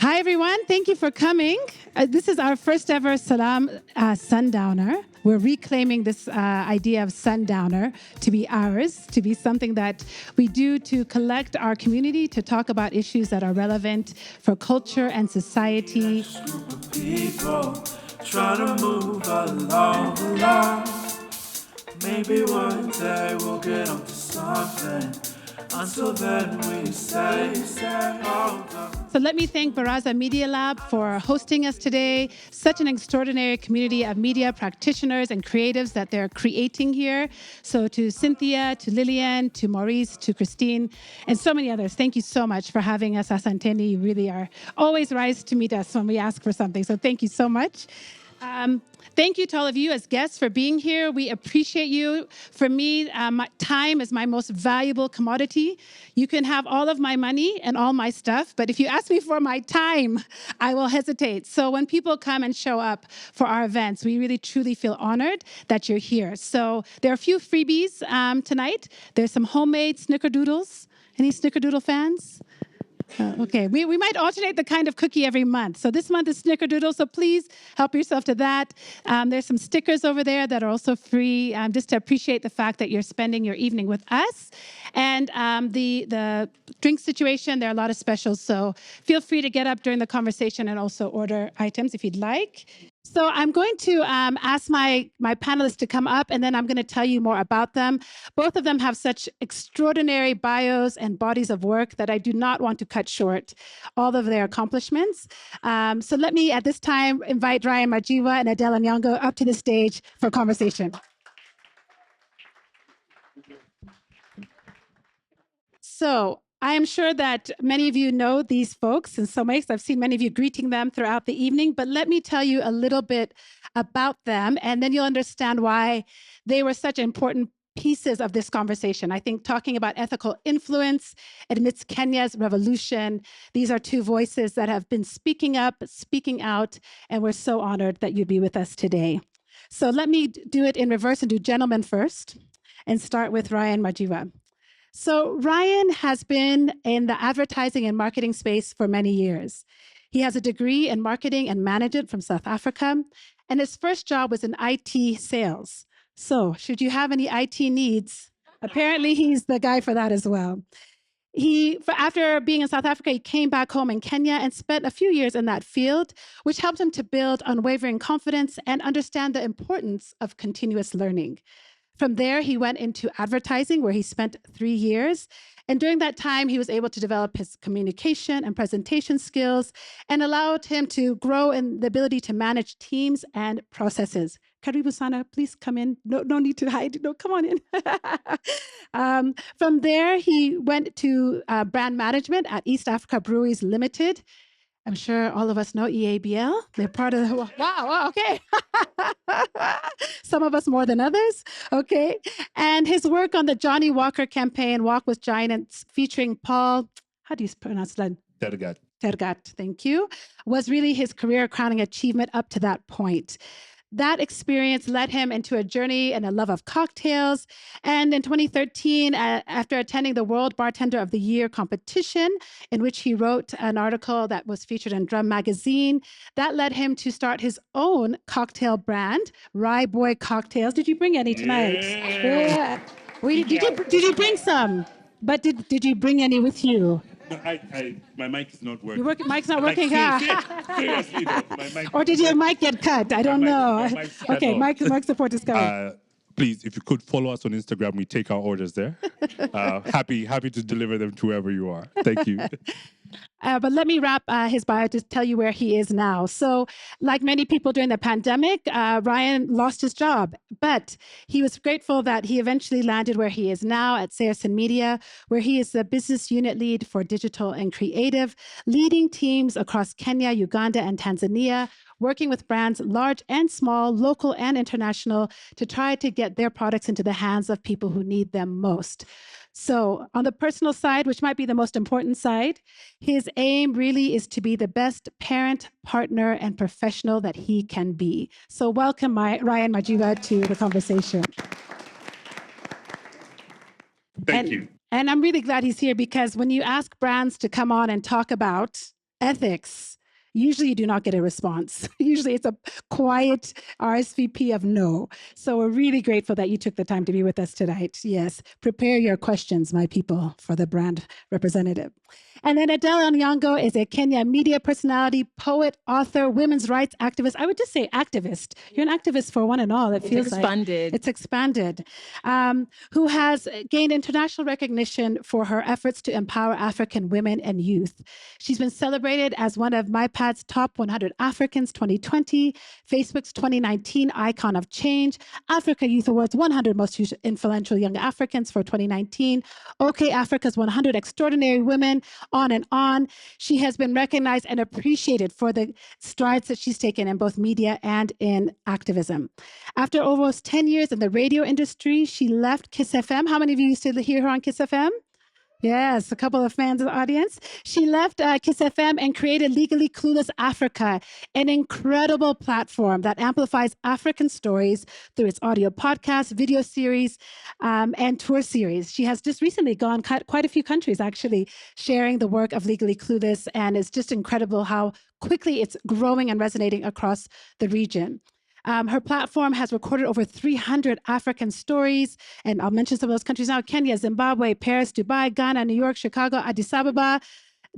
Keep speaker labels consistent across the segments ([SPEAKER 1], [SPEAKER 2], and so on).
[SPEAKER 1] Hi, everyone. Thank you for coming. This is our first ever Salam Sundowner. We're reclaiming this idea of Sundowner to be ours, to be something that we do to collect our community, to talk about issues that are relevant for culture and society.
[SPEAKER 2] People trying to move along. Maybe one day we'll get onto something. Until then, we say, hold on.
[SPEAKER 1] So let me thank Baraza Media Lab for hosting us today. Such an extraordinary community of media practitioners and creatives that they're creating here. So to Cynthia, to Lillian, to Maurice, to Christine, and so many others, thank you so much for having us. Asanteni, you really are always rise to meet us when we ask for something. So thank you so much. Thank you to all of you as guests for being here. We appreciate you. For me, my time is my most valuable commodity. You can have all of my money and all my stuff, but if you ask me for my time, I will hesitate. So when people come and show up for our events, we really truly feel honored that you're here. So there are a few freebies tonight. There's some homemade snickerdoodles. Any snickerdoodle fans? Okay, we might alternate the kind of cookie every month. So this month is Snickerdoodle, so please help yourself to that. There's some stickers over there that are also free, just to appreciate the fact that you're spending your evening with us. And the drink situation, there are a lot of specials, so feel free to get up during the conversation and also order items if you'd like. So I'm going to ask my panelists to come up, and then I'm going to tell you more about them. Both of them have such extraordinary bios and bodies of work that I do not want to cut short all of their accomplishments. So let me, at this time, invite Ryan Majiwa and Adelle Onyango up to the stage for conversation. So I am sure that many of you know these folks in some ways. I've seen many of you greeting them throughout the evening, but let me tell you a little bit about them, and then you'll understand why they were such important pieces of this conversation. I think talking about ethical influence amidst Kenya's revolution, these are two voices that have been speaking up, speaking out, and we're so honored that you'd be with us today. So let me do it in reverse and do gentlemen first and start with Ryan Majiwa. So Ryan has been in the advertising and marketing space for many years. He has a degree in marketing and management from South Africa, and his first job was in IT sales. So should you have any IT needs, apparently he's the guy for that as well. After being in South Africa, he came back home in Kenya and spent a few years in that field, which helped him to build unwavering confidence and understand the importance of continuous learning. From there, he went into advertising, where he spent 3 years. And during that time, he was able to develop his communication and presentation skills and allowed him to grow in the ability to manage teams and processes. Karibu Sana, please come in. No need to hide. No, come on in. From there, he went to brand management at East Africa Breweries Limited. I'm sure all of us know EABL. They're part of the, wow, okay. Some of us more than others, okay. And his work on the Johnny Walker campaign, Walk with Giants, featuring Paul, how do you pronounce that? Tergat, thank you, was really his career crowning achievement up to that point. That experience led him into a journey and a love of cocktails. And in 2013, after attending the World Bartender of the Year competition, in which he wrote an article that was featured in Drum Magazine, that led him to start his own cocktail brand, Rye Boy Cocktails. Did you bring any tonight? Yeah. Did you bring some? But did you bring any with you?
[SPEAKER 3] No, my mic is not working.
[SPEAKER 1] Mic's not working.
[SPEAKER 3] Seriously, no, my mic.
[SPEAKER 1] Or did your mic get cut? I don't know. Okay, mic support is coming.
[SPEAKER 3] Please, if you could follow us on Instagram, we take our orders there. Happy to deliver them to wherever you are. Thank you.
[SPEAKER 1] But let me wrap his bio to tell you where he is now. So like many people during the pandemic, Ryan lost his job, but he was grateful that he eventually landed where he is now at Saracen Media, where he is the business unit lead for digital and creative, leading teams across Kenya, Uganda, and Tanzania, working with brands large and small, local and international, to try to get their products into the hands of people who need them most. So on the personal side, which might be the most important side, his aim really is to be the best parent, partner, and professional that he can be. So welcome Ryan Majiwa to the conversation.
[SPEAKER 3] Thank you.
[SPEAKER 1] And I'm really glad he's here, because when you ask brands to come on and talk about ethics, usually you do not get a response. Usually it's a quiet RSVP of no. So we're really grateful that you took the time to be with us tonight. Yes, prepare your questions, my people, for the brand representative. And then Adelle Onyango is a Kenya media personality, poet, author, women's rights activist. I would just say activist. You're an activist for one and all. It feels
[SPEAKER 4] expanded.
[SPEAKER 1] Like it's expanded. Who has gained international recognition for her efforts to empower African women and youth. She's been celebrated as one of MyPad's top 100 Africans 2020, Facebook's 2019 Icon of Change, Africa Youth Awards 100 Most Influential Young Africans for 2019, OK Africa's 100 Extraordinary Women, on and on. She has been recognized and appreciated for the strides that she's taken in both media and in activism. After almost 10 years in the radio industry, she left Kiss FM. How many of you used to hear her on Kiss FM? Yes, a couple of fans in the audience. She left Kiss FM and created Legally Clueless Africa, an incredible platform that amplifies African stories through its audio podcast, video series, and tour series. She has just recently gone quite a few countries, actually, sharing the work of Legally Clueless, and it's just incredible how quickly it's growing and resonating across the region. Her platform has recorded over 300 African stories, and I'll mention some of those countries now: Kenya, Zimbabwe, Paris, Dubai, Ghana, New York, Chicago, Addis Ababa,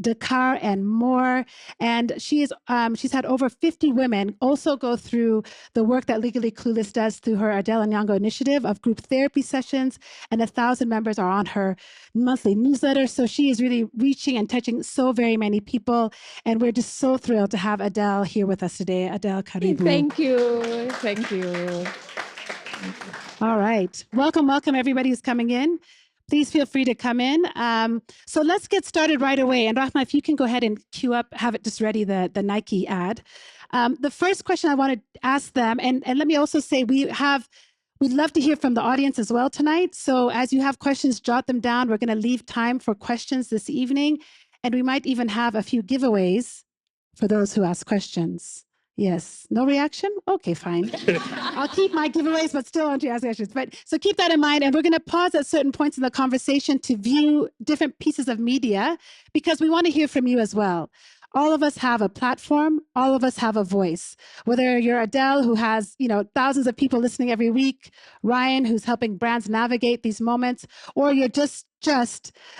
[SPEAKER 1] Dakar, and more. And she's had over 50 women also go through the work that Legally Clueless does through her Adelle Onyango Initiative of group therapy sessions, and 1,000 members are on her monthly newsletter. So she is really reaching and touching so very many people, and we're just so thrilled to have Adelle here with us today. Adelle, karibu.
[SPEAKER 4] Thank you. Thank you.
[SPEAKER 1] All right. Welcome everybody who's coming in. Please feel free to come in. So let's get started right away. And Rahma, if you can go ahead and queue up, have it just ready, the Nike ad. The first question I want to ask them, and let me also say we'd love to hear from the audience as well tonight. So as you have questions, jot them down. We're going to leave time for questions this evening. And we might even have a few giveaways for those who ask questions. Yes. No reaction? Okay, fine. I'll keep my giveaways, but still want to ask questions. But so keep that in mind. And we're going to pause at certain points in the conversation to view different pieces of media because we want to hear from you as well. All of us have a platform. All of us have a voice. Whether you're Adelle, who has, thousands of people listening every week, Ryan, who's helping brands navigate these moments, or you're just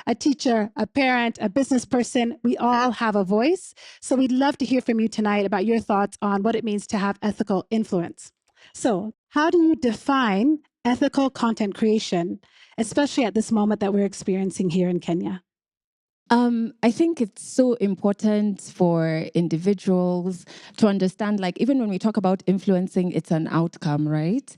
[SPEAKER 1] a teacher, a parent, a business person, we all have a voice. So we'd love to hear from you tonight about your thoughts on what it means to have ethical influence. So how do you define ethical content creation, especially at this moment that we're experiencing here in Kenya?
[SPEAKER 4] I think it's so important for individuals to understand, like, even when we talk about influencing, it's an outcome, right?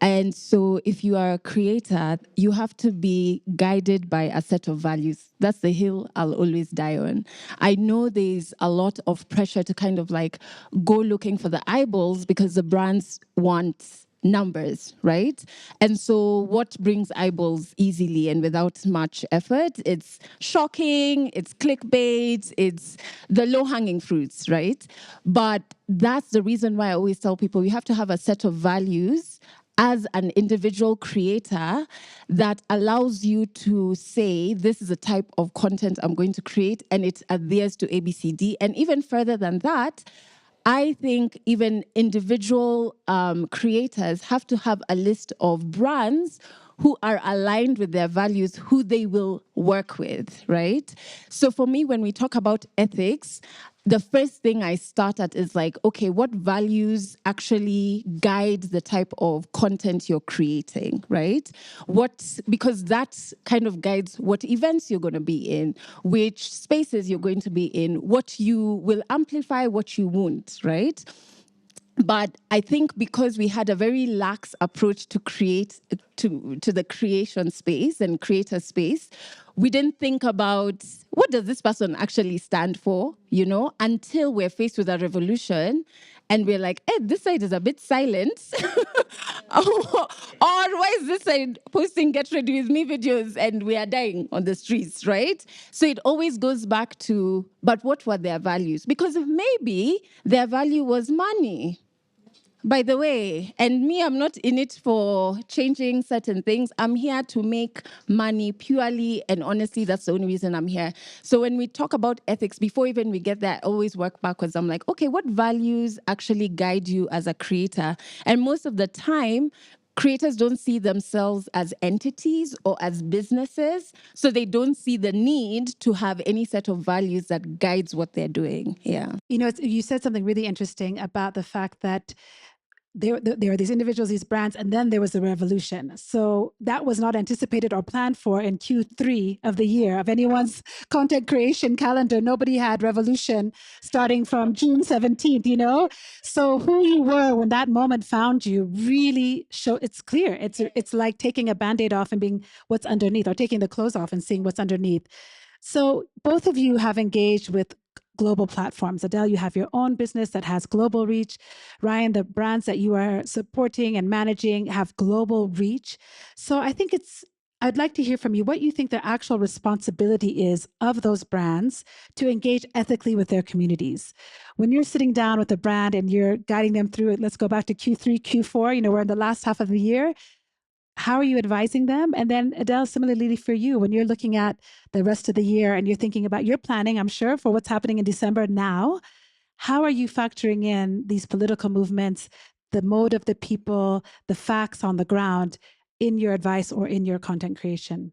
[SPEAKER 4] And so if you are a creator, you have to be guided by a set of values. That's the hill I'll always die on. I know there's a lot of pressure to kind of like go looking for the eyeballs because the brands want numbers, right? And so what brings eyeballs easily and without much effort? It's shocking, it's clickbait, it's the low-hanging fruits, right? But that's the reason why I always tell people you have to have a set of values as an individual creator that allows you to say, this is the type of content I'm going to create, and it adheres to ABCD. And even further than that, I think even individual creators have to have a list of brands who are aligned with their values, who they will work with, right? So for me, when we talk about ethics, the first thing I start at is like, okay, what values actually guide the type of content you're creating, right? Because that kind of guides what events you're going to be in, which spaces you're going to be in, what you will amplify, what you won't, right? But I think because we had a very lax approach to the creation space and creator space, we didn't think about what does this person actually stand for, until we're faced with a revolution and we're like, hey, this side is a bit silent. or why is this side posting get ready with me videos and we are dying on the streets, right? So it always goes back to, but what were their values? Because maybe their value was money. By the way, and me, I'm not in it for changing certain things. I'm here to make money purely and honestly. That's the only reason I'm here. So when we talk about ethics, before even we get there, I always work backwards. I'm like, okay, what values actually guide you as a creator? And most of the time, creators don't see themselves as entities or as businesses, so they don't see the need to have any set of values that guides what they're doing. Yeah.
[SPEAKER 1] You know, you said something really interesting about the fact that there are these individuals, these brands, and then there was the revolution. So that was not anticipated or planned for in Q3 of the year of anyone's content creation calendar. Nobody had revolution starting from June 17th, you know? So who you were when that moment found you really show, it's clear. It's like taking a Band-Aid off and being what's underneath, or taking the clothes off and seeing what's underneath. So both of you have engaged with global platforms. Adelle, you have your own business that has global reach. Ryan, the brands that you are supporting and managing have global reach. So I think I'd like to hear from you what you think the actual responsibility is of those brands to engage ethically with their communities. When you're sitting down with a brand and you're guiding them through it, let's go back to Q3, Q4, you know, we're in the last half of the year. How are you advising them? And then Adelle, similarly for you, when you're looking at the rest of the year and you're thinking about your planning, I'm sure, for what's happening in December now, how are you factoring in these political movements, the mode of the people, the facts on the ground in your advice or in your content creation?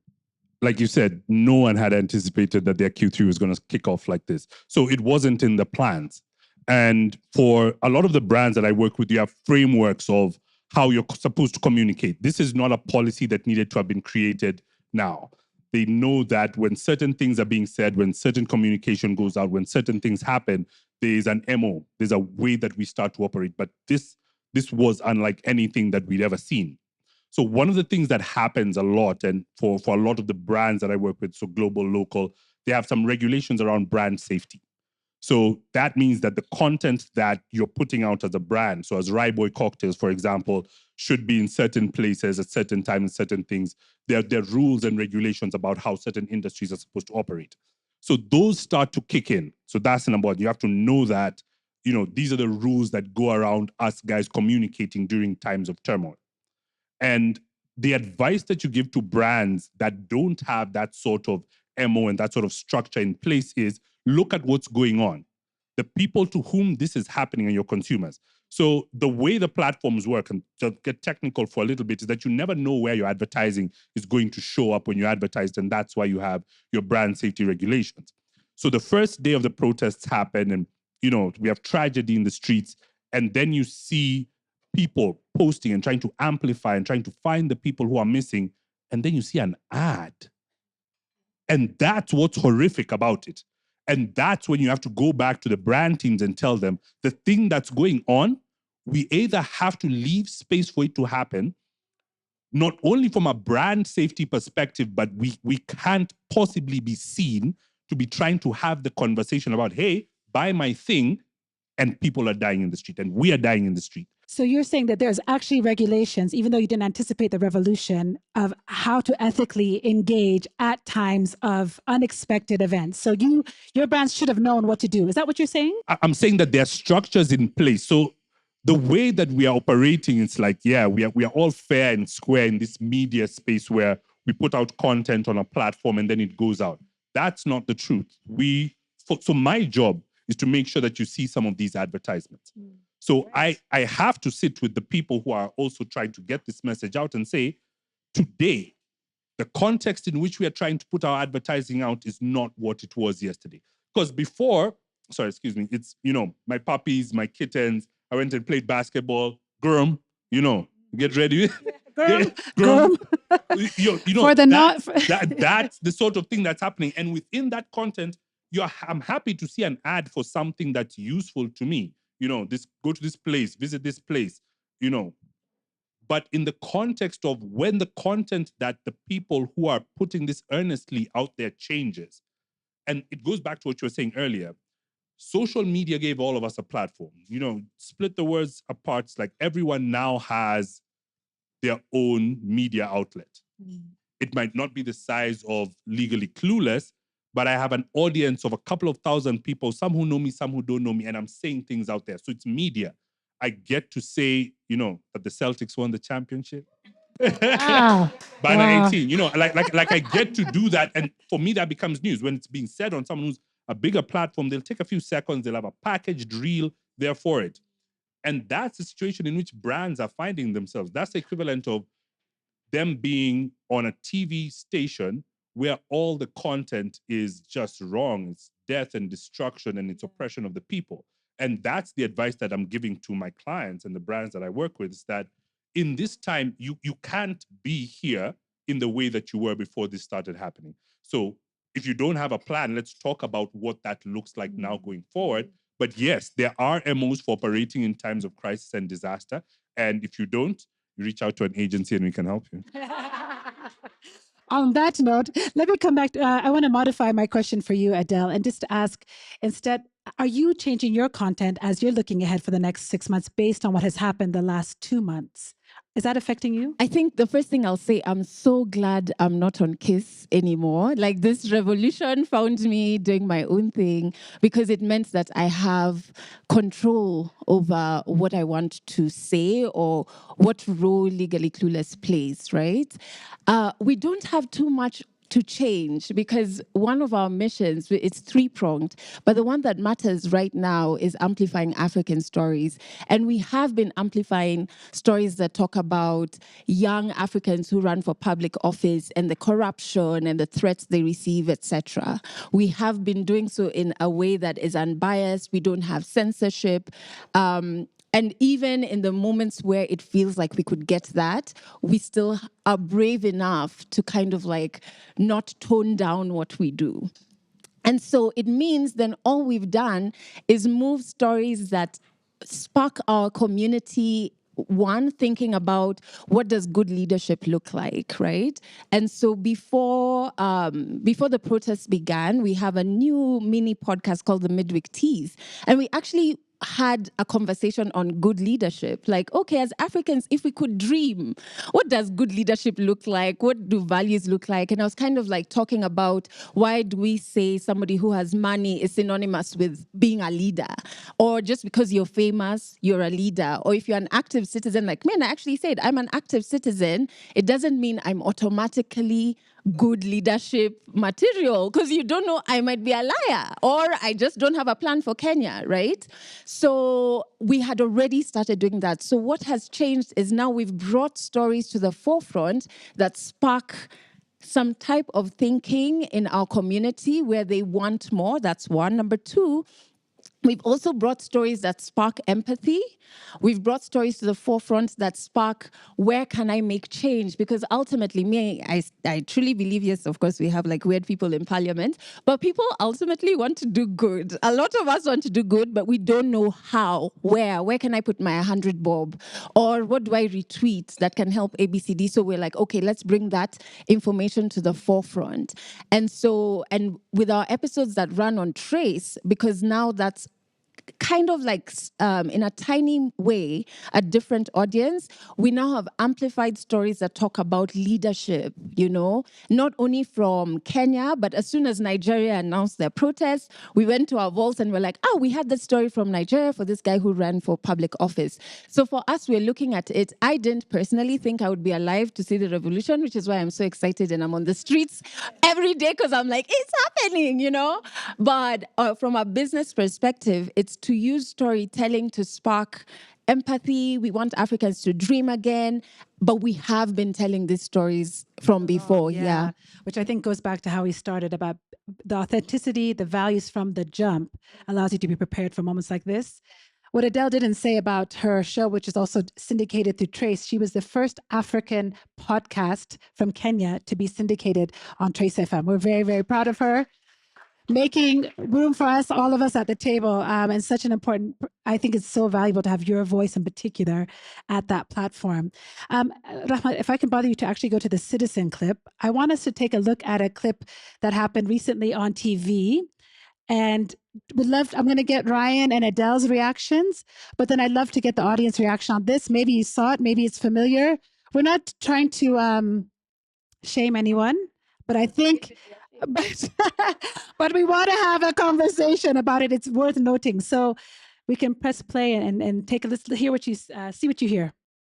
[SPEAKER 3] Like you said, no one had anticipated that their Q3 was going to kick off like this. So it wasn't in the plans. And for a lot of the brands that I work with, you have frameworks of how you're supposed to communicate. This is not a policy that needed to have been created now. They know that when certain things are being said, when certain communication goes out, when certain things happen, there's an MO, there's a way that we start to operate. But this was unlike anything that we'd ever seen. So one of the things that happens a lot, and for a lot of the brands that I work with, so global, local, they have some regulations around brand safety. So that means that the content that you're putting out as a brand, so as Rye cocktails, for example, should be in certain places at certain times, certain things. There are rules and regulations about how certain industries are supposed to operate. So those start to kick in. So that's number one. You have to know that, you know, these are the rules that go around us guys communicating during times of turmoil. And the advice that you give to brands that don't have that sort of MO and that sort of structure in place is look at what's going on. The people to whom this is happening are your consumers. So the way the platforms work, and to get technical for a little bit, is that you never know where your advertising is going to show up when you advertise, and that's why you have your brand safety regulations. So the first day of the protests happen, and you know we have tragedy in the streets, and then you see people posting and trying to amplify and trying to find the people who are missing, and then you see an ad. And that's what's horrific about it. And that's when you have to go back to the brand teams and tell them the thing that's going on, we either have to leave space for it to happen, not only from a brand safety perspective, but we can't possibly be seen to be trying to have the conversation about, hey, buy my thing, and people are dying in the street, and we are dying in the street.
[SPEAKER 1] So you're saying that there's actually regulations, even though you didn't anticipate the revolution, of how to ethically engage at times of unexpected events. So your brands should have known what to do. Is that what you're saying?
[SPEAKER 3] I'm saying that there are structures in place. So the way that we are operating, it's like, yeah, we are all fair and square in this media space where we put out content on a platform and then it goes out. That's not the truth. So my job is to make sure that you see some of these advertisements. So I have to sit with the people who are also trying to get this message out and say, today, the context in which we are trying to put our advertising out is not what it was yesterday. Because before, it's, you know, my puppies, my kittens, I went and played basketball, Grum, you know, get ready.
[SPEAKER 1] Grum.
[SPEAKER 3] You know,
[SPEAKER 1] For the
[SPEAKER 3] that's the sort of thing that's happening. And within that content, I'm happy to see an ad for something that's useful to me. You know, go to this place, visit this place, you know. But in the context of when the content that the people who are putting this earnestly out there changes, and it goes back to what you were saying earlier, social media gave all of us a platform. You know, split the words apart. It's like everyone now has their own media outlet. It might not be the size of Legally Clueless, but I have an audience of a couple of thousand people, some who know me, some who don't know me, and I'm saying things out there. So it's media. I get to say, that the Celtics won the championship.
[SPEAKER 1] Wow.
[SPEAKER 3] Banner
[SPEAKER 1] Wow.
[SPEAKER 3] 18, like I get to do that. And for me, that becomes news. When it's being said on someone who's a bigger platform, they'll take a few seconds, they'll have a packaged reel there for it. And that's the situation in which brands are finding themselves. That's the equivalent of them being on a TV station where all the content is just wrong. It's death and destruction and it's oppression of the people. And that's the advice that I'm giving to my clients and the brands that I work with, is that in this time, you can't be here in the way that you were before this started happening. So if you don't have a plan, let's talk about what that looks like now going forward. But yes, there are MOs for operating in times of crisis and disaster. And if you don't, you reach out to an agency and we can help you.
[SPEAKER 1] On that note, let me come back. I want to modify my question for you, Adelle, and just ask instead, are you changing your content as you're looking ahead for the next 6 months based on what has happened the last 2 months? Is that affecting you?
[SPEAKER 4] I think the first thing I'll say, I'm so glad I'm not on Kiss anymore. Like, this revolution found me doing my own thing because it meant that I have control over what I want to say or what role Legally Clueless plays, right? We don't have too much to change because one of our missions, it's three-pronged, but the one that matters right now is amplifying African stories. And we have been amplifying stories that talk about young Africans who run for public office and the corruption and the threats they receive, etc. We have been doing so in a way that is unbiased. We don't have censorship. And even in the moments where it feels like we could get that, we still are brave enough to kind of like not tone down what we do. And so it means then all we've done is move stories that spark our community, one, thinking about what does good leadership look like, right? And so before the protests began, we have a new mini podcast called the Midweek Teas. And we actually had a conversation on good leadership. Like, okay, as Africans, if we could dream, what does good leadership look like? What do values look like? And I was kind of like talking about, why do we say somebody who has money is synonymous with being a leader? Or just because you're famous, you're a leader? Or if you're an active citizen, like me, and I actually said, I'm an active citizen, it doesn't mean I'm automatically good leadership material, because you don't know, I might be a liar or I just don't have a plan for Kenya, right? So we had already started doing that. So what has changed is now we've brought stories to the forefront that spark some type of thinking in our community where they want more. That's one. Number two, we've also brought stories that spark empathy. We've brought stories to the forefront that spark, where can I make change? Because ultimately, I truly believe, yes, of course, we have like weird people in parliament, but people ultimately want to do good. A lot of us want to do good, but we don't know how, where can I put my 100 bob? Or what do I retweet that can help ABCD? So we're like, okay, let's bring that information to the forefront. And so, and with our episodes that run on Trace, because now that's kind of like in a tiny way a different audience, we now have amplified stories that talk about leadership, not only from Kenya, but as soon as Nigeria announced their protests, we went to our vaults and we're like, oh, we had the story from Nigeria for this guy who ran for public office. So for us, we're looking at it. I didn't personally think I would be alive to see the revolution, which is why I'm so excited and I'm on the streets every day because I'm like, it's happening, But from a business perspective, it's to use storytelling to spark empathy. We want Africans to dream again, but we have been telling these stories from before. Yeah.
[SPEAKER 1] Which I think goes back to how we started about the authenticity, the values from the jump allows you to be prepared for moments like this. What Adelle didn't say about her show, which is also syndicated through Trace, she was the first African podcast from Kenya to be syndicated on Trace FM. We're very, very proud of her, making room for us, all of us at the table. And such an important, I think it's so valuable to have your voice in particular at that platform. Rahma, if I can bother you to actually go to the Citizen clip, I want us to take a look at a clip that happened recently on TV. And I'm going to get Ryan and Adelle's reactions, but then I'd love to get the audience reaction on this. Maybe you saw it, maybe it's familiar. We're not trying to shame anyone, but I think, but we want to have a conversation about it. It's worth noting. So we can press play and take a listen, hear what you see what you hear.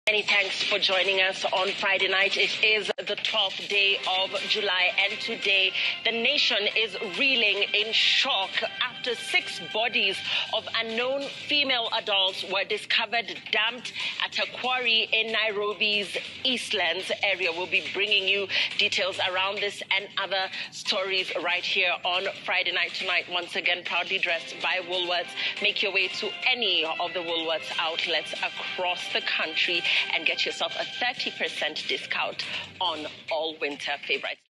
[SPEAKER 5] Many thanks for joining us on Friday night. It is the 12th day of July, and today the nation is reeling in shock after 6 bodies of unknown female adults were discovered dumped at a quarry in Nairobi's Eastlands area. We'll be bringing you details around this and other stories right here on Friday Night Tonight. Once again, proudly dressed by Woolworths. Make your way to any of the Woolworths outlets across the country and get yourself a 30% discount on all winter favorites.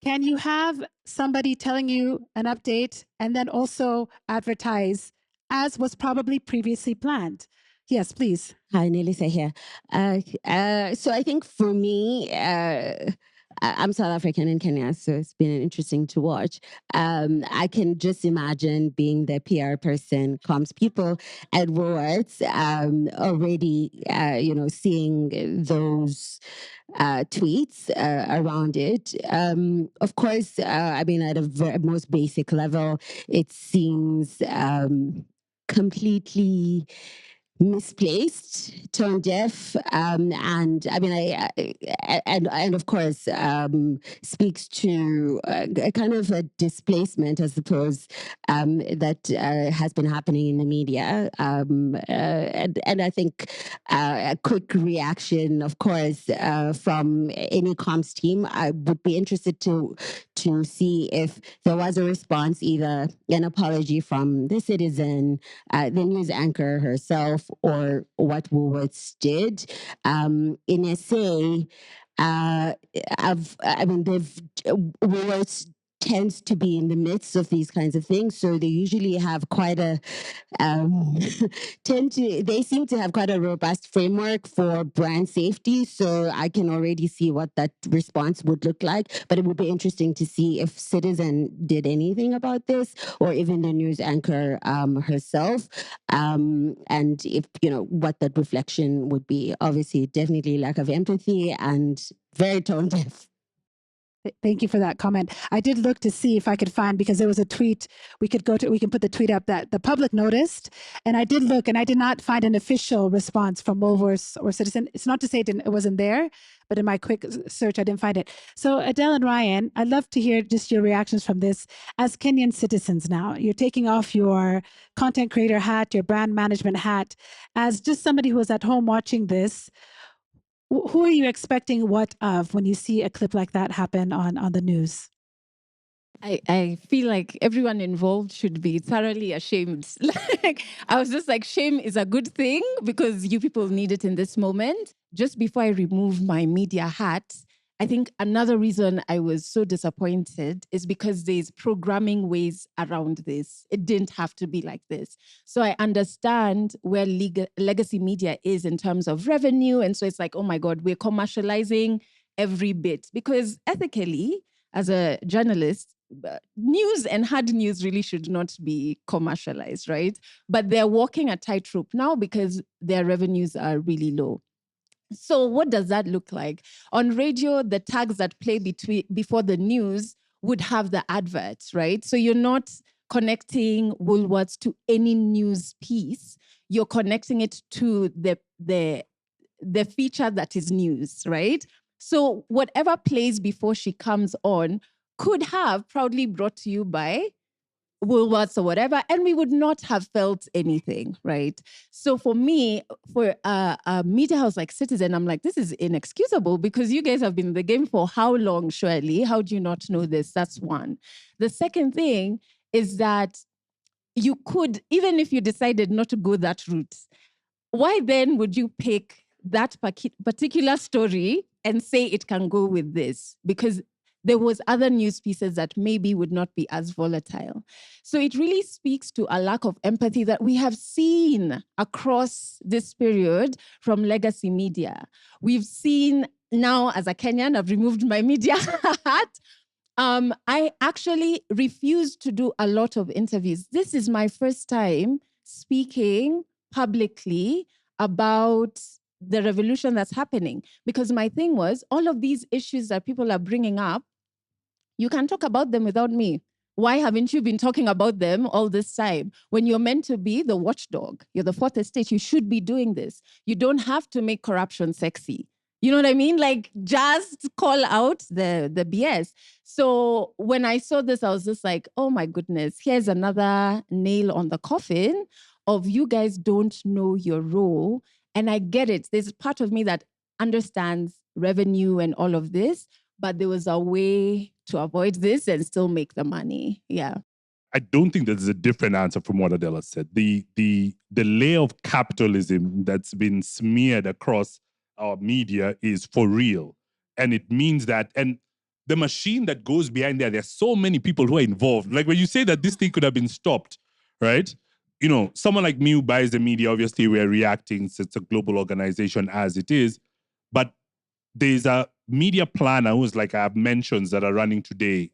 [SPEAKER 1] Can you have somebody telling you an update and then also advertise as was probably previously planned? Yes, please.
[SPEAKER 6] Hi, Nelisa here. So I think for me, I'm South African in Kenya, so it's been interesting to watch. I can just imagine being the PR person, comms people at Woolworths, already, seeing those tweets around it. Of course, at a most basic level, it seems completely misplaced, tone deaf, and of course speaks to a kind of a displacement, I suppose, that has been happening in the media, and I think a quick reaction, of course, from any comms team. I would be interested to see if there was a response, either an apology from the Citizen, the news anchor herself, or what Woolworths did. In SA, Woolworths tends to be in the midst of these kinds of things, so they usually have quite a they seem to have quite a robust framework for brand safety. So I can already see what that response would look like. But it would be interesting to see if Citizen did anything about this, or even the news anchor herself, and if what that reflection would be. Obviously, definitely lack of empathy and very tone deaf.
[SPEAKER 1] Thank you for that comment. I did look to see if I could find, because there was a tweet we can put the tweet up that the public noticed, and I did look and I did not find an official response from Woolworths or Citizen. It's not to say it wasn't there, but in my quick search I didn't find it. So Adelle and Ryan, I'd love to hear just your reactions from this. As Kenyan citizens now, you're taking off your content creator hat, your brand management hat, as just somebody who was at home watching this. Who are you expecting what of when you see a clip like that happen on the news?
[SPEAKER 4] I feel like everyone involved should be thoroughly ashamed. I was just like, shame is a good thing because you people need it in this moment. Just before I remove my media hat, I think another reason I was so disappointed is because there's programming ways around this. It didn't have to be like this. So I understand where legacy media is in terms of revenue. And so it's like, oh my God, we're commercializing every bit. Because ethically, as a journalist, news and hard news really should not be commercialized, right? But they're walking a tightrope now because their revenues are really low. So what does that look like? On radio, the tags that play before the news would have the adverts, right? So you're not connecting Woolworths to any news piece. You're connecting it to the feature that is news, right? So whatever plays before she comes on could have proudly brought to you by Woolworths or whatever, and we would not have felt anything, right? So for me, for a media house like Citizen, I'm like, this is inexcusable because you guys have been in the game for how long, surely? How do you not know this? That's one. The second thing is that you could, even if you decided not to go that route, why then would you pick that particular story and say it can go with this? Because there was other news pieces that maybe would not be as volatile. So it really speaks to a lack of empathy that we have seen across this period from legacy media. We've seen now, as a Kenyan, I've removed my media hat. I actually refuse to do a lot of interviews. This is my first time speaking publicly about the revolution that's happening. Because my thing was, all of these issues that people are bringing up, you can talk about them without me. Why haven't you been talking about them all this time? When you're meant to be the watchdog, you're the fourth estate, you should be doing this. You don't have to make corruption sexy. You know what I mean? Like, just call out the BS. So when I saw this, I was just like, oh my goodness, here's another nail on the coffin of you guys don't know your role. And I get it. There's part of me that understands revenue and all of this, but there was a way to avoid this and still make the money. Yeah.
[SPEAKER 3] I don't think there's a different answer from what Adelle said. The layer of capitalism that's been smeared across our media is for real. And it means that, and the machine that goes behind there's so many people who are involved. Like when you say that this thing could have been stopped, right? You know, someone like me who buys the media, obviously we're reacting. So it's a global organization as it is. But there's a media planner who's like, I have mentions that are running today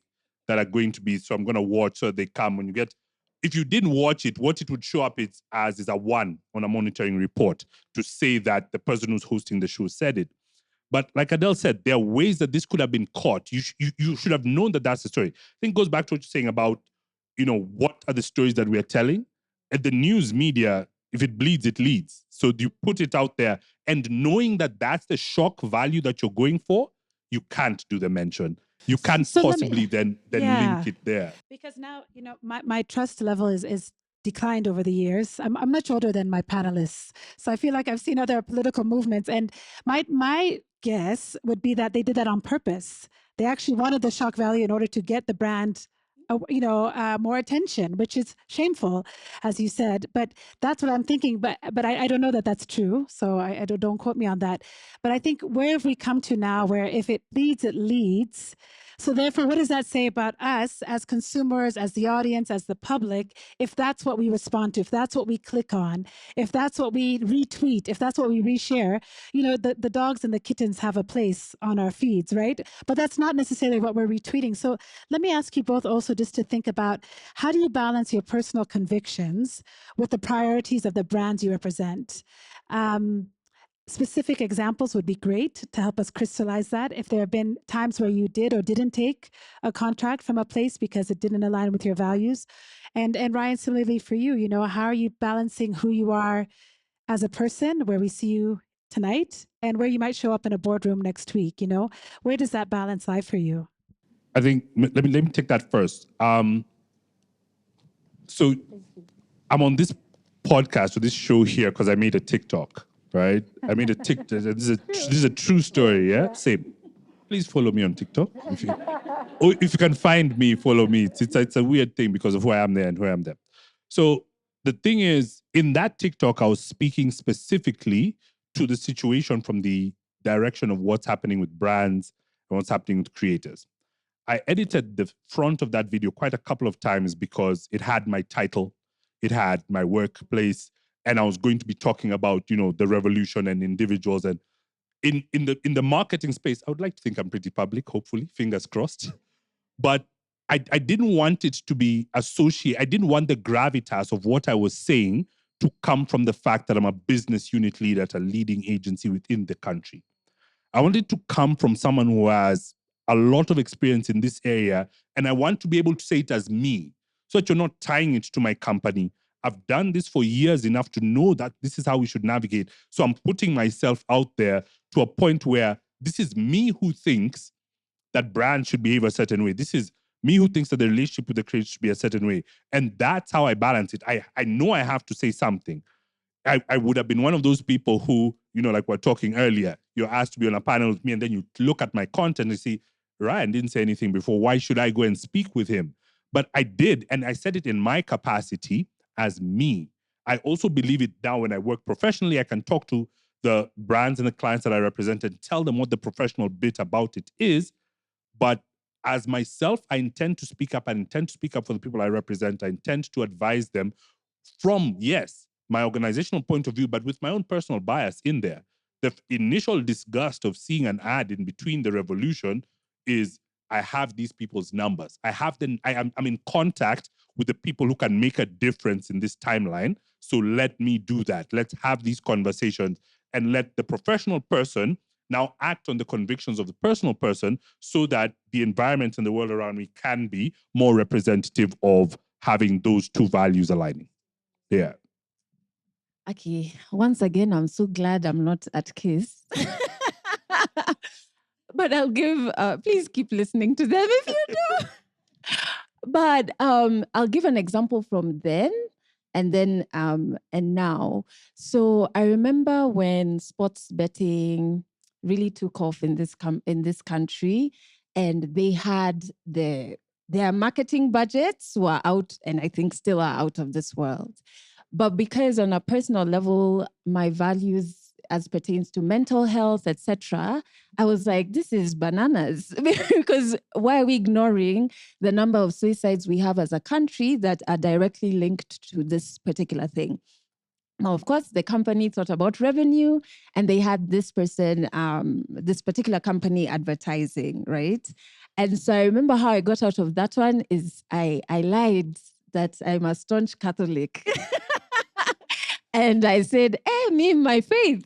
[SPEAKER 3] that are going to be, so I'm going to watch so they come. When you get, if you didn't watch it, what it would show up is a 1 on a monitoring report to say that the person who's hosting the show said it. But like Adelle said, there are ways that this could have been caught. You should have known that that's the story. I think it goes back to what you're saying about, you know, what are the stories that we're telling? At the news media, if it bleeds, it leads. So you put it out there, and knowing that that's the shock value that you're going for, you can't do the mention. You can't possibly then link it there.
[SPEAKER 1] Because now, you know, my trust level is declined over the years. I'm much older than my panelists. So I feel like I've seen other political movements. And my guess would be that they did that on purpose. They actually wanted the shock value in order to get the brand more attention, which is shameful, as you said. But that's what I'm thinking. But I don't know that that's true. So I don't quote me on that. But I think where have we come to now where if it bleeds, it leads. So therefore, what does that say about us as consumers, as the audience, as the public, if that's what we respond to, if that's what we click on, if that's what we retweet, if that's what we reshare? You know, the dogs and the kittens have a place on our feeds, right? But that's not necessarily what we're retweeting. So let me ask you both also just to think about, how do you balance your personal convictions with the priorities of the brands you represent? Specific examples would be great to help us crystallize that. If there have been times where you did or didn't take a contract from a place because it didn't align with your values. And Ryan, similarly for you, you know, how are you balancing who you are as a person, where we see you tonight, and where you might show up in a boardroom next week? You know, where does that balance lie for you?
[SPEAKER 3] I think, let me take that first. So I'm on this podcast or this show here because I made a TikTok. Right? I made a TikTok. This is a true story, yeah? Same. Please follow me on TikTok. If you can find me, follow me. It's a weird thing because of who I am there and who I am there. So the thing is, in that TikTok, I was speaking specifically to the situation from the direction of what's happening with brands and what's happening with creators. I edited the front of that video quite a couple of times because it had my title, it had my workplace, and I was going to be talking about, you know, the revolution and individuals. And in the marketing space, I would like to think I'm pretty public, hopefully, fingers crossed. But I didn't want it to be associated. I didn't want the gravitas of what I was saying to come from the fact that I'm a business unit leader at a leading agency within the country. I wanted to come from someone who has a lot of experience in this area, and I want to be able to say it as me, so that you're not tying it to my company. I've done this for years enough to know that this is how we should navigate. So I'm putting myself out there to a point where this is me who thinks that brands should behave a certain way. This is me who thinks that the relationship with the creator should be a certain way. And that's how I balance it. I know I have to say something. I would have been one of those people who, you know, like we were talking earlier, you're asked to be on a panel with me and then you look at my content and see, Ryan didn't say anything before. Why should I go and speak with him? But I did, and I said it in my capacity as me. I also believe it now when I work professionally. I can talk to the brands and the clients that I represent and tell them what the professional bit about it is. But as myself, I intend to speak up. I intend to speak up for the people I represent. I intend to advise them from, yes, my organizational point of view, but with my own personal bias in there. The initial disgust of seeing an ad in between the revolution is, I have these people's numbers. I'm in contact with the people who can make a difference in this timeline. So let me do that. Let's have these conversations and let the professional person now act on the convictions of the personal person so that the environment and the world around me can be more representative of having those two values aligning. Yeah.
[SPEAKER 4] Okay, once again, I'm so glad I'm not at KISS. But I'll give, please keep listening to them if you do. But I'll give an example from then and then and now. So I remember when sports betting really took off in this country, and they had their marketing budgets were out, and I think still are out of this world. But because on a personal level, my values as pertains to mental health, etc., I was like, this is bananas. Because why are we ignoring the number of suicides we have as a country that are directly linked to this particular thing? Now, of course, the company thought about revenue, and they had this person, this particular company advertising, right? And so I remember how I got out of that one is I lied that I'm a staunch Catholic. And I said, hey, me, my faith.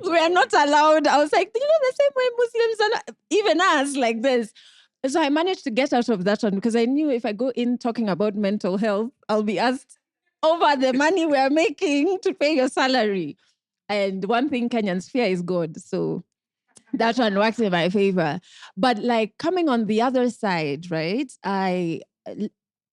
[SPEAKER 4] We are not allowed. I was like, the same way Muslims are not, even us, like this. So I managed to get out of that one because I knew if I go in talking about mental health, I'll be asked over the money we're making to pay your salary. And one thing Kenyans fear is God. So that one works in my favor. But like coming on the other side, right?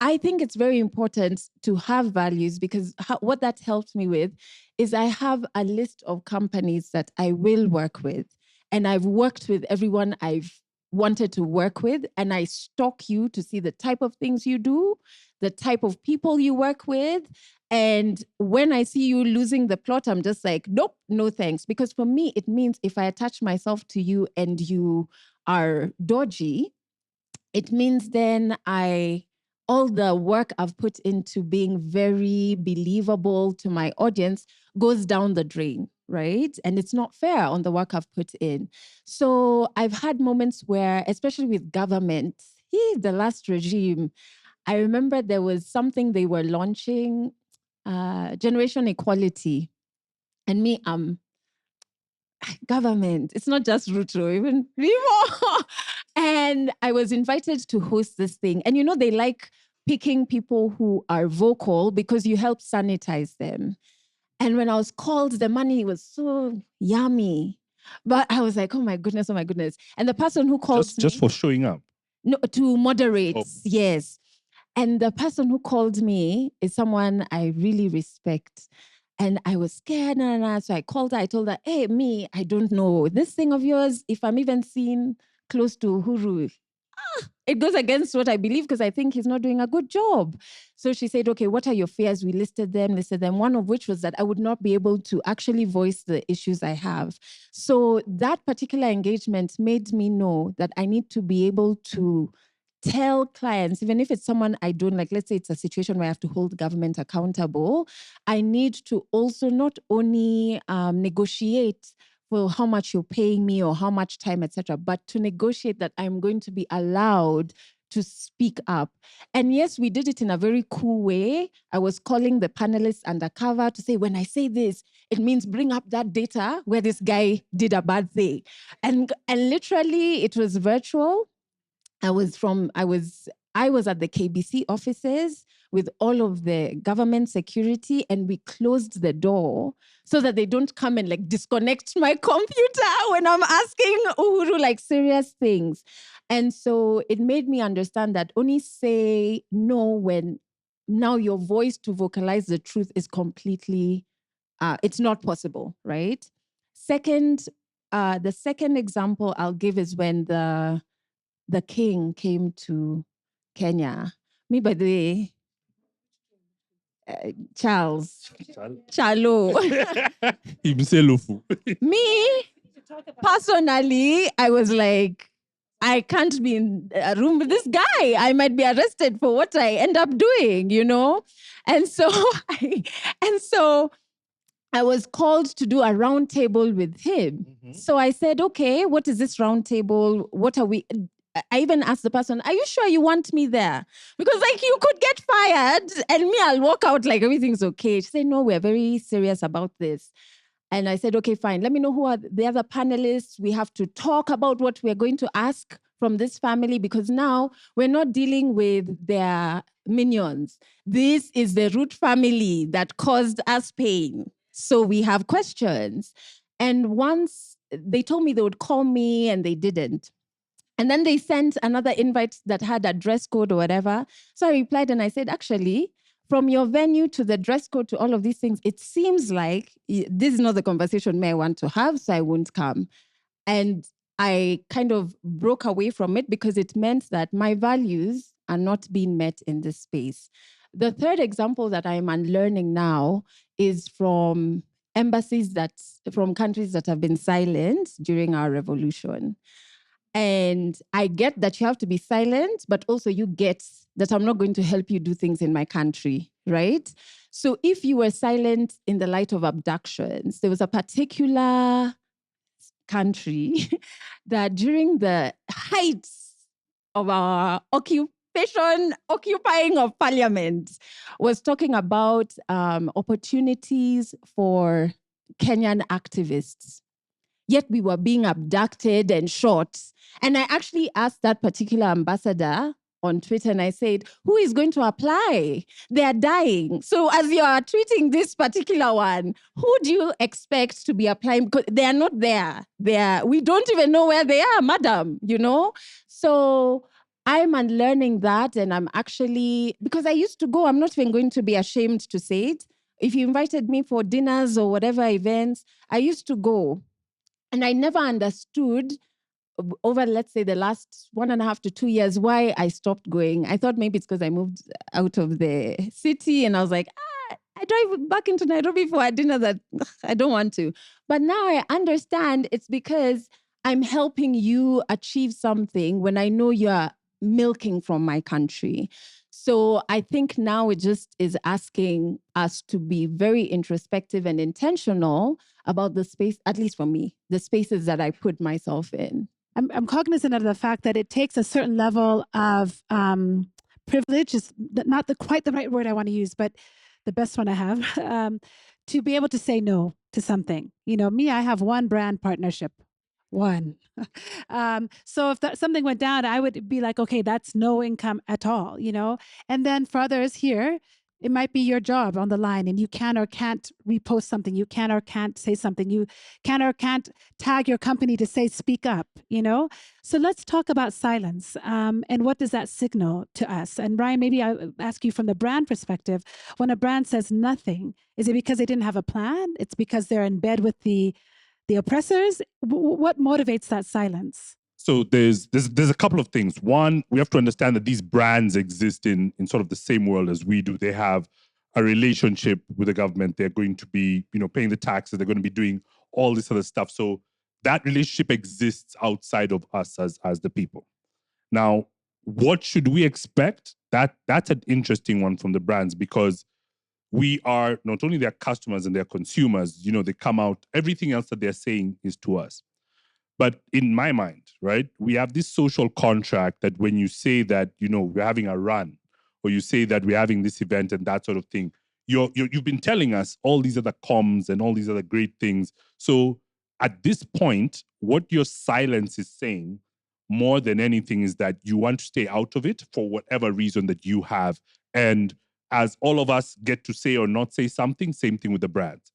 [SPEAKER 4] I think it's very important to have values because what that helped me with is I have a list of companies that I will work with. And I've worked with everyone I've wanted to work with. And I stalk you to see the type of things you do, the type of people you work with. And when I see you losing the plot, I'm just like, nope, no thanks. Because for me, it means if I attach myself to you and you are dodgy, it means then all the work I've put into being very believable to my audience goes down the drain, right? And it's not fair on the work I've put in. So I've had moments where, especially with government, the last regime, I remember there was something they were launching, generation equality. And me, government, it's not just Ruto, even Rimo. And I was invited to host this thing. And they like picking people who are vocal because you help sanitize them. And when I was called, the money was so yummy. But I was like, oh my goodness, oh my goodness. And the person who called
[SPEAKER 3] just for showing up?
[SPEAKER 4] No, to moderate,
[SPEAKER 3] Oh.
[SPEAKER 4] yes. And the person who called me is someone I really respect. And I was scared. So I called her. I told her, hey, me, I don't know. This thing of yours, if I'm even seen close to Uhuru, it goes against what I believe because I think he's not doing a good job. So she said, okay, what are your fears? We listed them. One of which was that I would not be able to actually voice the issues I have. So that particular engagement made me know that I need to be able to tell clients, even if it's someone I don't like, let's say it's a situation where I have to hold government accountable, I need to also not only negotiate for how much you're paying me or how much time, etc., but to negotiate that I'm going to be allowed to speak up. And yes, we did it in a very cool way. I was calling the panelists undercover to say, when I say this, it means bring up that data where this guy did a bad thing. And literally it was virtual. I was at the KBC offices with all of the government security, and we closed the door so that they don't come and disconnect my computer when I'm asking Uhuru serious things. And so it made me understand that only say no when now your voice to vocalize the truth is completely, it's not possible, right? The second example I'll give is when the king came to Kenya. Me, by the way, Charles. Chalo. Me, personally, I was like, I can't be in a room with this guy. I might be arrested for what I end up doing, And so I was called to do a round table with him. Mm-hmm. So I said, okay, what is this round table? What are we... I even asked the person, are you sure you want me there? Because you could get fired and me, I'll walk out like everything's okay. She said, no, we're very serious about this. And I said, okay, fine. Let me know who are the other panelists. We have to talk about what we're going to ask from this family, because now we're not dealing with their minions. This is the root family that caused us pain. So we have questions. And once they told me they would call me, and they didn't. And then they sent another invite that had a dress code or whatever. So I replied and I said, actually, from your venue to the dress code to all of these things, it seems like this is not the conversation I want to have, so I won't come. And I kind of broke away from it because it meant that my values are not being met in this space. The third example that I'm unlearning now is from embassies from countries that have been silent during our revolution. And I get that you have to be silent, but also you get that I'm not going to help you do things in my country, right? So if you were silent in the light of abductions, there was a particular country that during the heights of our occupying of parliament was talking about opportunities for Kenyan activists. Yet we were being abducted and shot. And I actually asked that particular ambassador on Twitter, and I said, who is going to apply? They are dying. So as you are treating this particular one, who do you expect to be applying? Because they are not there. We don't even know where they are, madam, So I'm unlearning that, and I'm actually, because I used to go, I'm not even going to be ashamed to say it. If you invited me for dinners or whatever events, I used to go. And I never understood over, let's say, the last 1.5 to 2 years, why I stopped going. I thought maybe it's because I moved out of the city and I was like, I drive back into Nairobi for a dinner that I don't want to. But now I understand it's because I'm helping you achieve something when I know you're milking from my country. So I think now it just is asking us to be very introspective and intentional about the space, at least for me, the spaces that I put myself in.
[SPEAKER 1] I'm cognizant of the fact that it takes a certain level of privilege, is not quite the right word I want to use, but the best one I have, to be able to say no to something. Me, I have one brand partnership. One. So if something went down, I would be like, okay, that's no income at all, And then for others here, it might be your job on the line, and you can or can't repost something. You can or can't say something. You can or can't tag your company to say, speak up, So let's talk about silence. And what does that signal to us? And Ryan, maybe I'll ask you from the brand perspective. When a brand says nothing, is it because they didn't have a plan? It's because they're in bed with the oppressors? What motivates that silence?
[SPEAKER 3] So there's a couple of things. One, we have to understand that these brands exist in sort of the same world as we do. They have a relationship with the government. They're going to be, paying the taxes. They're going to be doing all this other stuff. So that relationship exists outside of us as the people. Now, what should we expect? That's an interesting one from the brands, because we are not only their customers and their consumers, they come out, everything else that they're saying is to us. But in my mind, right, we have this social contract that when you say that, we're having a run, or you say that we're having this event and that sort of thing, you've been telling us all these other comms and all these other great things. So at this point, what your silence is saying more than anything is that you want to stay out of it for whatever reason that you have. And as all of us get to say or not say something, same thing with the brands.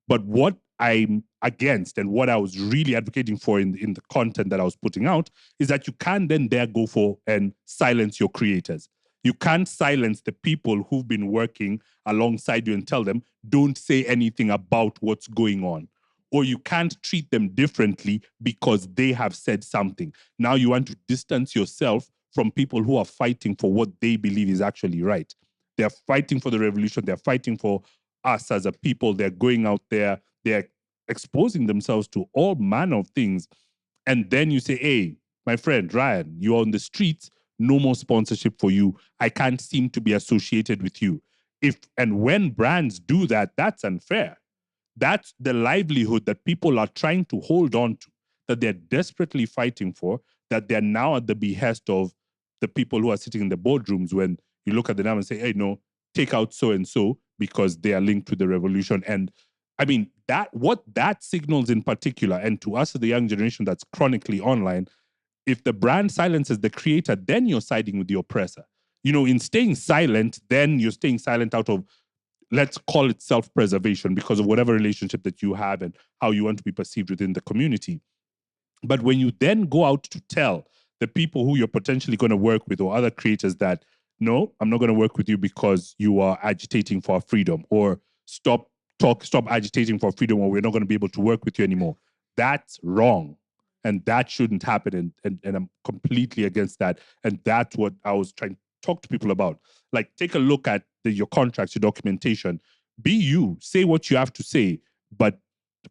[SPEAKER 3] But what I'm against and what I was really advocating for in the content that I was putting out is that you can't then go for and silence your creators. You can't silence the people who've been working alongside you and tell them, don't say anything about what's going on. Or you can't treat them differently because they have said something. Now you want to distance yourself from people who are fighting for what they believe is actually right. They're fighting for the revolution. They're fighting for us as a people. They're going out there. They're exposing themselves to all manner of things. And then you say, hey, my friend, Ryan, you're on the streets. No more sponsorship for you. I can't seem to be associated with you. And when brands do that, that's unfair. That's the livelihood that people are trying to hold on to, that they're desperately fighting for, that they're now at the behest of the people who are sitting in the boardrooms when you look at them and say, hey, no, take out so-and-so because they are linked to the revolution. And I mean, what that signals in particular, and to us, the young generation that's chronically online, if the brand silences the creator, then you're siding with the oppressor. In staying silent, then you're staying silent out of, let's call it self-preservation, because of whatever relationship that you have and how you want to be perceived within the community. But when you then go out to tell the people who you're potentially going to work with or other creators that, no, I'm not going to work with you because you are agitating for our freedom, or stop agitating for freedom, or we're not going to be able to work with you anymore. That's wrong. And that shouldn't happen. And I'm completely against that. And that's what I was trying to talk to people about. Like, take a look at your contracts, your documentation. Be you, say what you have to say, but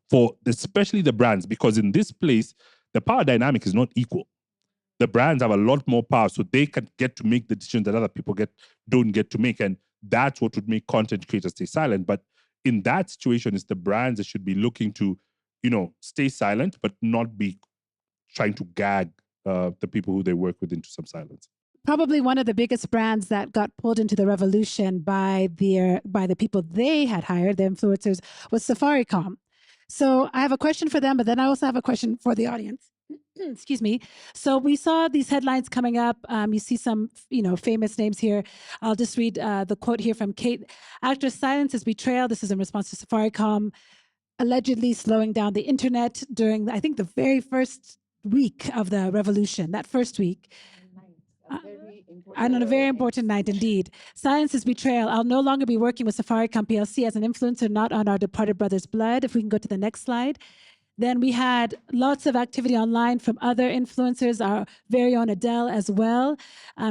[SPEAKER 3] for especially the brands, because in this place, the power dynamic is not equal. The brands have a lot more power, so they can get to make the decisions that other people don't get to make. And that's what would make content creators stay silent. But in that situation, it's the brands that should be looking to, stay silent, but not be trying to gag the people who they work with into some silence.
[SPEAKER 1] Probably one of the biggest brands that got pulled into the revolution by the people they had hired, the influencers, was Safaricom. So I have a question for them, but then I also have a question for the audience. Excuse me. So we saw these headlines coming up. You see some, famous names here. I'll just read the quote here from Kate. Actress silences betrayal. This is in response to Safaricom allegedly slowing down the internet during, I think, the very first week of the revolution, that first week. And on a very important night indeed. Silence is betrayal. I'll no longer be working with Safaricom PLC as an influencer, not on our departed brother's blood. If we can go to the next slide. Then we had lots of activity online from other influencers, our very own Adele as well.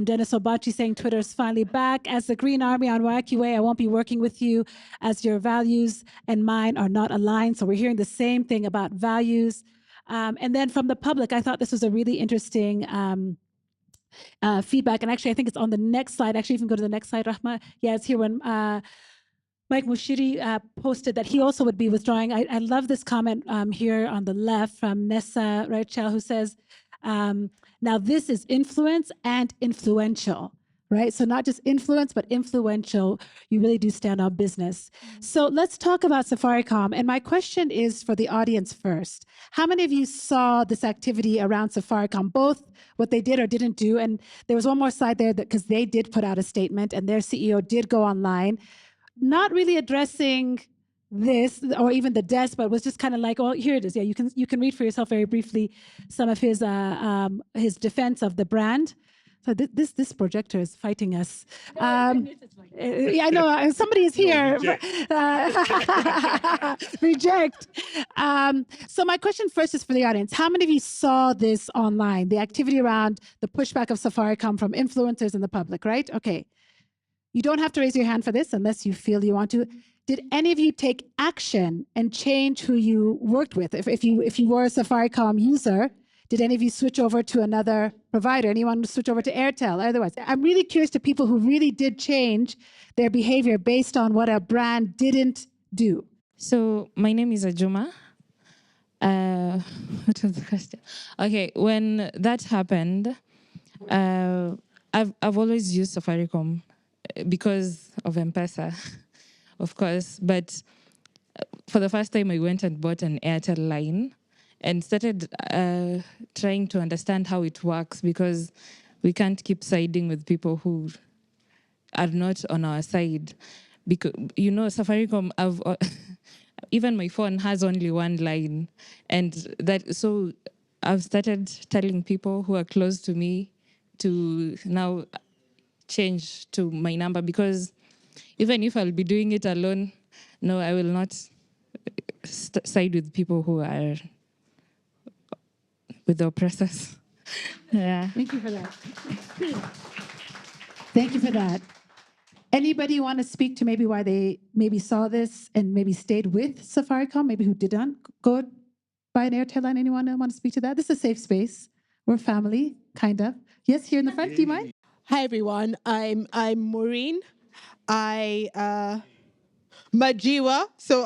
[SPEAKER 1] Dennis Obachi saying Twitter is finally back. As the Green Army on Wacky Way, I won't be working with you as your values and mine are not aligned. So we're hearing the same thing about values. And then from the public, I thought this was a really interesting feedback. And actually, I think it's on the next slide. Actually, you can go to the next slide, Rahma. Yeah, it's here when Mike Mushiri posted that he also would be withdrawing. I love this comment here on the left from Nessa Rachel, who says, now this is influence and influential, right? So not just influence, but influential. You really do stand on business. So let's talk about Safaricom. And my question is for the audience first. How many of you saw this activity around Safaricom, both what they did or didn't do? And there was one more slide there because they did put out a statement and their CEO did go online, not really addressing this or even the desk, but was just kind of like, oh, here it is. Yeah, you can read for yourself very briefly some of his defense of the brand. So this projector is fighting us. Yeah, I know somebody is here. Reject. So my question first is for the audience. How many of you saw this online? The activity around the pushback of Safaricom from influencers and the public, right? Okay. You don't have to raise your hand for this unless you feel you want to. Did any of you take action and change who you worked with? If you were a Safaricom user, did any of you switch over to another provider? Anyone switch over to Airtel? Otherwise, I'm really curious to people who really did change their behavior based on what a brand didn't do.
[SPEAKER 4] So my name is Ajuma. What was the question? Okay, when that happened, I've always used Safaricom because of M-Pesa, of course. But for the first time, I went and bought an Airtel line and started trying to understand how it works, because we can't keep siding with people who are not on our side. Because, Safaricom, even my phone has only one line. So I've started telling people who are close to me to now change to my number, because even if I'll be doing it alone, no, I will not side with people who are with the oppressors. Yeah.
[SPEAKER 1] Thank you for that. Thank you for that. Anybody want to speak to maybe why they maybe saw this and maybe stayed with Safaricom, maybe who didn't go buy an Airtel line? Anyone want to speak to that? This is a safe space. We're family, kind of. Yes, here in the front. Do you mind?
[SPEAKER 7] Hi everyone. I'm Maureen. Majiwa. So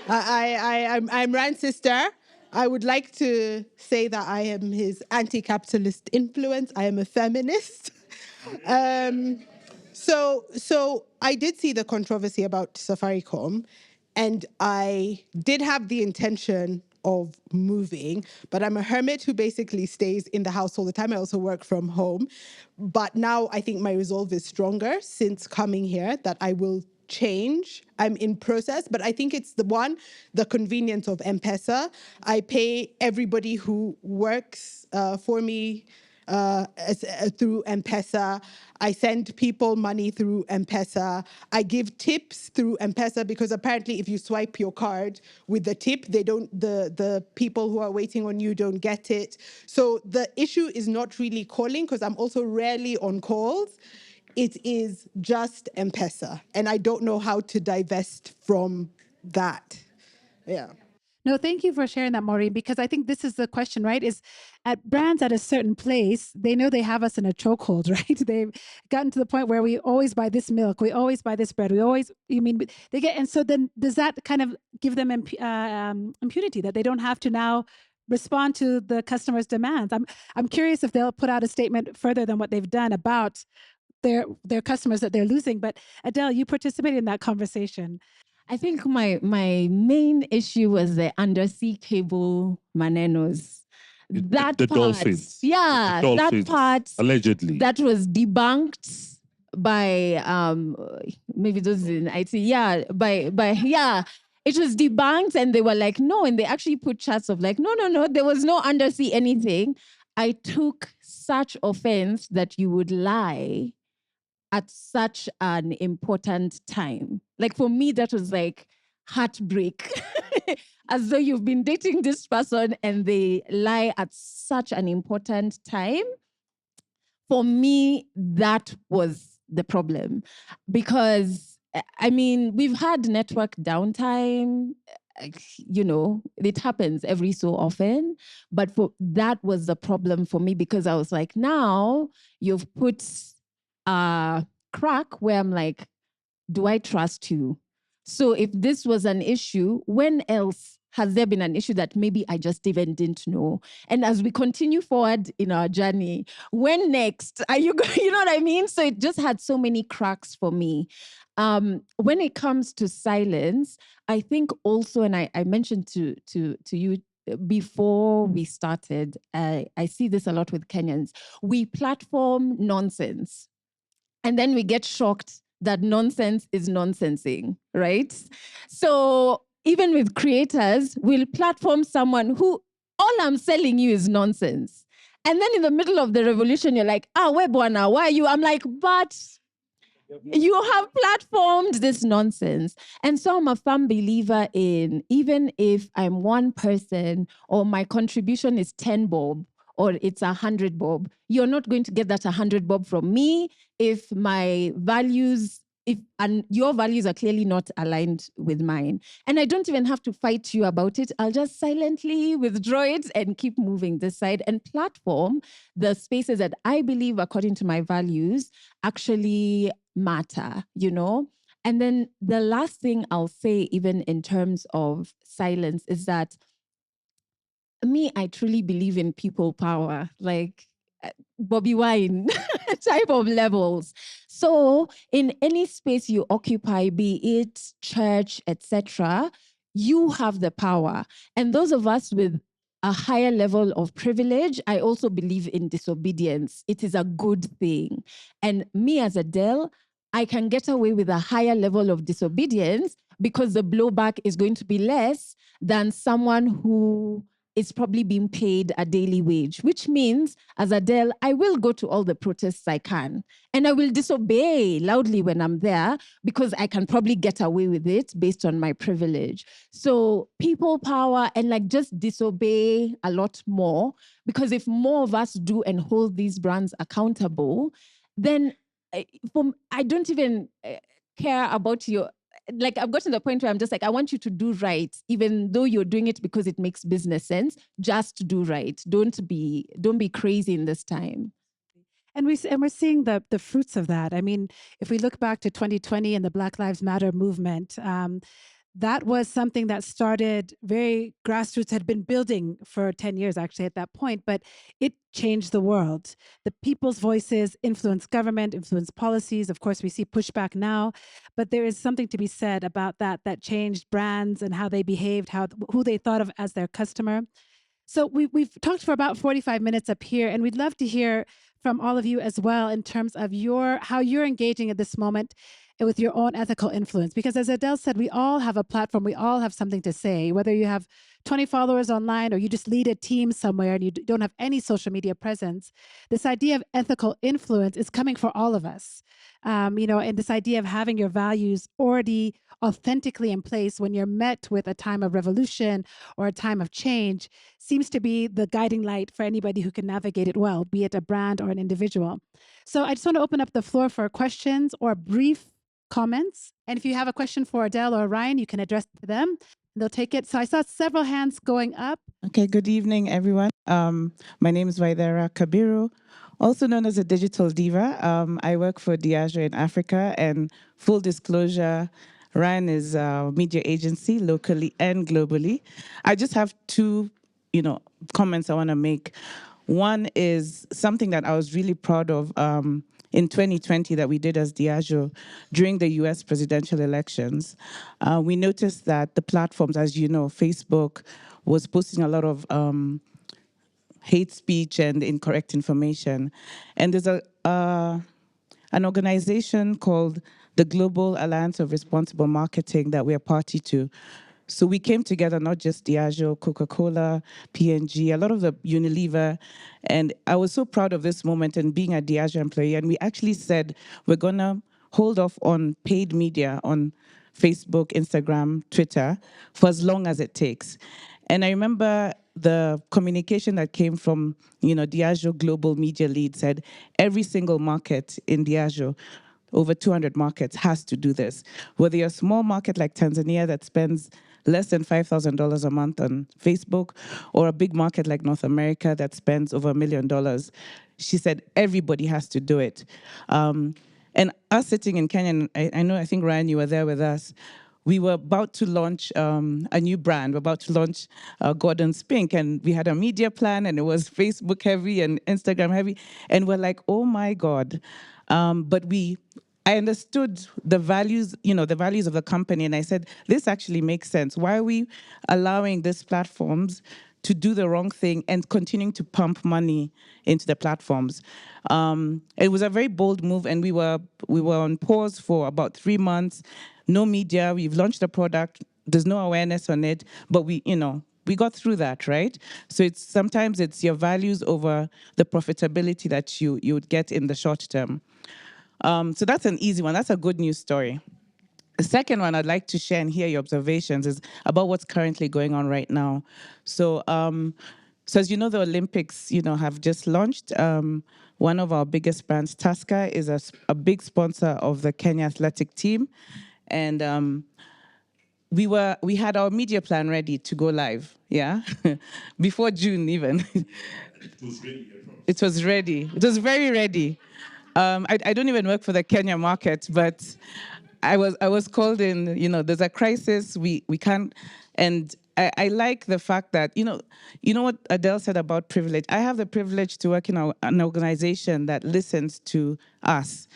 [SPEAKER 7] I'm Ryan's sister. I would like to say that I am his anti-capitalist influence. I am a feminist. So I did see the controversy about Safaricom, And I did have the intention of moving, but I'm a hermit who basically stays in the house all the time. I also work from home. But now I think my resolve is stronger since coming here that I will change. I'm in process, but I think it's the convenience of M-Pesa. I pay everybody who works for me through M-Pesa. I send people money through M-Pesa. I give tips through M-Pesa because apparently if you swipe your card with the tip, the people who are waiting on you don't get it. So the issue is not really calling because I'm also rarely on calls. It is just M-Pesa. And I don't know how to divest from that. Yeah.
[SPEAKER 1] No, thank you for sharing that, Maureen, because I think this is the question, right? Is at brands at a certain place, they know they have us in a chokehold, right? They've gotten to the point where we always buy this milk, we always buy this bread, they get, and so then does that kind of give them impunity that they don't have to now respond to the customer's demands? I'm curious if they'll put out a statement further than what they've done about their customers that they're losing. But Adelle, you participated in that conversation.
[SPEAKER 4] I think my main issue was the undersea cable manenos. That
[SPEAKER 3] the
[SPEAKER 4] part,
[SPEAKER 3] dolphins.
[SPEAKER 4] yeah,
[SPEAKER 3] The dolphins,
[SPEAKER 4] that part
[SPEAKER 3] allegedly.
[SPEAKER 4] that was debunked by maybe those in IT. Yeah, yeah. It was debunked, and they were like, no, and they actually put charts of like, no, there was no undersea anything. I took such offense that you would lie at such an important time. Like for me, that was like heartbreak. As though you've been dating this person and they lie at such an important time. For me, that was the problem. Because, I mean, we've had network downtime. You know, it happens every so often. But that was the problem for me because I was like, now you've put a crack where I'm like, do I trust you? So if this was an issue, when else has there been an issue that maybe I just even didn't know? And as we continue forward in our journey, when next are you going, you know what I mean? So it just had so many cracks for me. When it comes to silence, I think also, and I mentioned to you before we started, I see this a lot with Kenyans. We platform nonsense. And then we get shocked that nonsense is nonsensing, right? So even with creators, we'll platform someone who all I'm selling you is nonsense. And then in the middle of the revolution, you're like, webwana, why are you? I'm like, but you have platformed this nonsense. And so I'm a firm believer in, even if I'm one person or my contribution is 10 bob, or it's 100 bob, you're not going to get that 100 bob from me if my values, and your values are clearly not aligned with mine. And I don't even have to fight you about it. I'll just silently withdraw it and keep moving this side and platform the spaces that I believe, according to my values, actually matter, you know? And then the last thing I'll say, even in terms of silence, is that I truly believe in people power, like Bobby Wine type of levels. So in any space you occupy, be it church, etc., you have the power. And those of us with a higher level of privilege, I also believe in disobedience. It is a good thing. And me as Adelle, I can get away with a higher level of disobedience because the blowback is going to be less than someone who is probably being paid a daily wage, which means, as Adelle, I will go to all the protests I can. And I will disobey loudly when I'm there because I can probably get away with it based on my privilege. So people power and like just disobey a lot more, because if more of us do and hold these brands accountable, then I don't even care about your, like I've gotten to the point where I'm just like, I want you to do right, even though you're doing it because it makes business sense. Just do right. Don't be crazy in this time.
[SPEAKER 1] And we're seeing the fruits of that. I mean, if we look back to 2020 and the Black Lives Matter movement, that was something that started very grassroots, had been building for 10 years actually at that point, but it change the world. The people's voices influence government, influence policies. Of course, we see pushback now, but there is something to be said about that changed brands and how they behaved, who they thought of as their customer. So we've talked for about 45 minutes up here, and we'd love to hear from all of you as well in terms of how you're engaging at this moment with your own ethical influence. Because as Adelle said, we all have a platform, we all have something to say, whether you have 20 followers online or you just lead a team somewhere and you don't have any social media presence. This idea of ethical influence is coming for all of us. And this idea of having your values already authentically in place when you're met with a time of revolution or a time of change seems to be the guiding light for anybody who can navigate it well, be it a brand or an individual. So I just want to open up the floor for questions or brief comments. And if you have a question for Adelle or Ryan, you can address it to them. They'll take it. So I saw several hands going up.
[SPEAKER 8] Okay, good evening, everyone. My name is Waidera Kabiru, also known as a digital diva. I work for Diageo in Africa, and full disclosure, Ryan is a media agency locally and globally. I just have two, comments I want to make. One is something that I was really proud of in 2020 that we did as Diageo during the US presidential elections. We noticed that the platforms, as you know, Facebook was posting a lot of hate speech and incorrect information. And there's an organization called the Global Alliance of Responsible Marketing that we're party to. So we came together, not just Diageo, Coca-Cola, P&G, a lot of the Unilever. And I was so proud of this moment and being a Diageo employee. And we actually said, we're going to hold off on paid media on Facebook, Instagram, Twitter, for as long as it takes. And I remember the communication that came from, Diageo Global Media Lead said, every single market in Diageo, over 200 markets, has to do this. Whether you're a small market like Tanzania that spends less than $5,000 a month on Facebook, or a big market like North America that spends over $1 million, she said everybody has to do it. And us sitting in Kenya, I think, Ryan, you were there with us, we were about to launch a new brand. We're about to launch Gordon's Pink, and we had a media plan, and it was Facebook heavy and Instagram heavy, and we're like, oh my God. But I understood the values, the values of the company, and I said, this actually makes sense. Why are we allowing these platforms to do the wrong thing and continuing to pump money into the platforms? It was a very bold move, and we were on pause for about 3 months. No media. We've launched the product. There's no awareness on it, but we got through that, right? So sometimes it's your values over the profitability that you would get in the short term. So that's an easy one. That's a good news story. The second one I'd like to share and hear your observations is about what's currently going on right now. So as you know, the Olympics, have just launched. One of our biggest brands, Tusker, is a big sponsor of the Kenya athletic team. And we had our media plan ready to go live, before June even.
[SPEAKER 3] It was ready.
[SPEAKER 8] It was ready. It was very ready. I don't even work for the Kenya market, but I was called in. There's a crisis. We can't. And I like the fact that you know what Adelle said about privilege. I have the privilege to work in an organization that listens to us.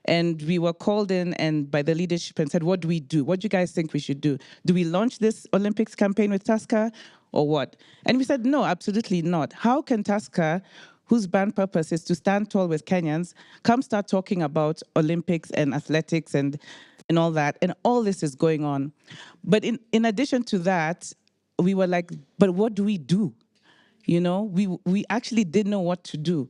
[SPEAKER 8] And we were called in and by the leadership and said, what do we do? What do you guys think we should do? Do we launch this Olympics campaign with Tusker or what? And we said, no, absolutely not. How can Tusker, whose brand purpose is to stand tall with Kenyans, come start talking about Olympics and athletics and all that? And all this is going on. But in addition to that, we were like, but what do we do? We actually didn't know what to do.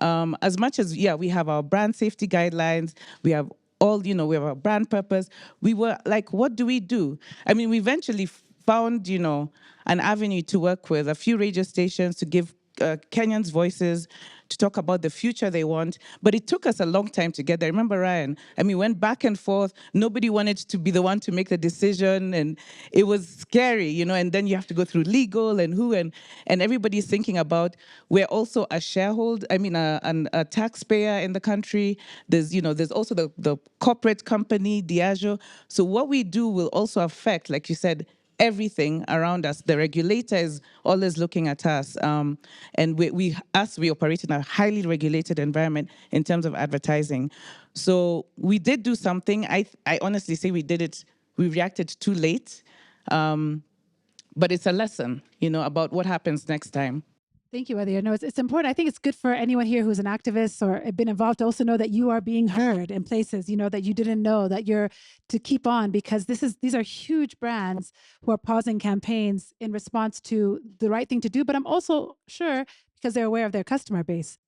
[SPEAKER 8] As much as, we have our brand safety guidelines, we have we have our brand purpose. We were like, what do we do? I mean, we eventually found, an avenue to work with a few radio stations to give Kenyans voices, to talk about the future they want. But it took us a long time to get there. Remember, Ryan? I mean, we went back and forth. Nobody wanted to be the one to make the decision. And it was scary, and then you have to go through legal and everybody's thinking about, we're also a shareholder, a taxpayer in the country. There's also the corporate company, Diageo. So what we do will also affect, like you said, everything around us. The regulator is always looking at us. And we operate in a highly regulated environment in terms of advertising. So we did do something. I honestly say we reacted too late. But it's a lesson, about what happens next time.
[SPEAKER 1] Thank you, Adelle. No, it's important. I think it's good for anyone here who's an activist or been involved to also know that you are being heard in places, that you didn't know, that you're to keep on, because these are huge brands who are pausing campaigns in response to the right thing to do. But I'm also sure because they're aware of their customer base.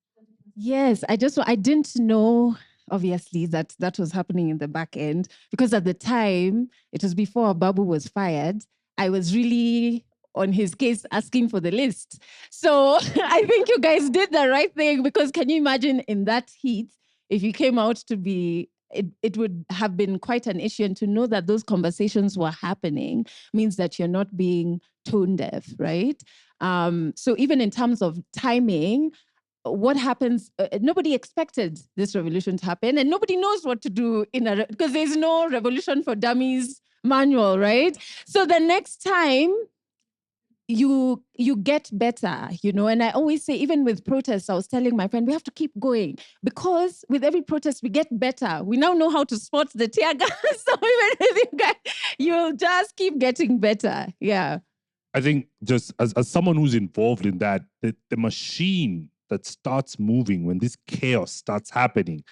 [SPEAKER 4] Yes, I didn't know, obviously, that was happening in the back end, because at the time, it was before Babu was fired. I was really on his case asking for the list. So I think you guys did the right thing, because can you imagine in that heat, if you came out to be, it would have been quite an issue. And to know that those conversations were happening means that you're not being tone deaf, right? So even in terms of timing, what happens, nobody expected this revolution to happen, and nobody knows what to do because there's no revolution for dummies manual, right? So the next time, you get better, and I always say, even with protests, I was telling my friend, we have to keep going, because with every protest we get better. We now know how to spot the tear gas. So even with you guys, you'll just keep getting better. Yeah.
[SPEAKER 3] I think just as someone who's involved in that, the machine that starts moving when this chaos starts happening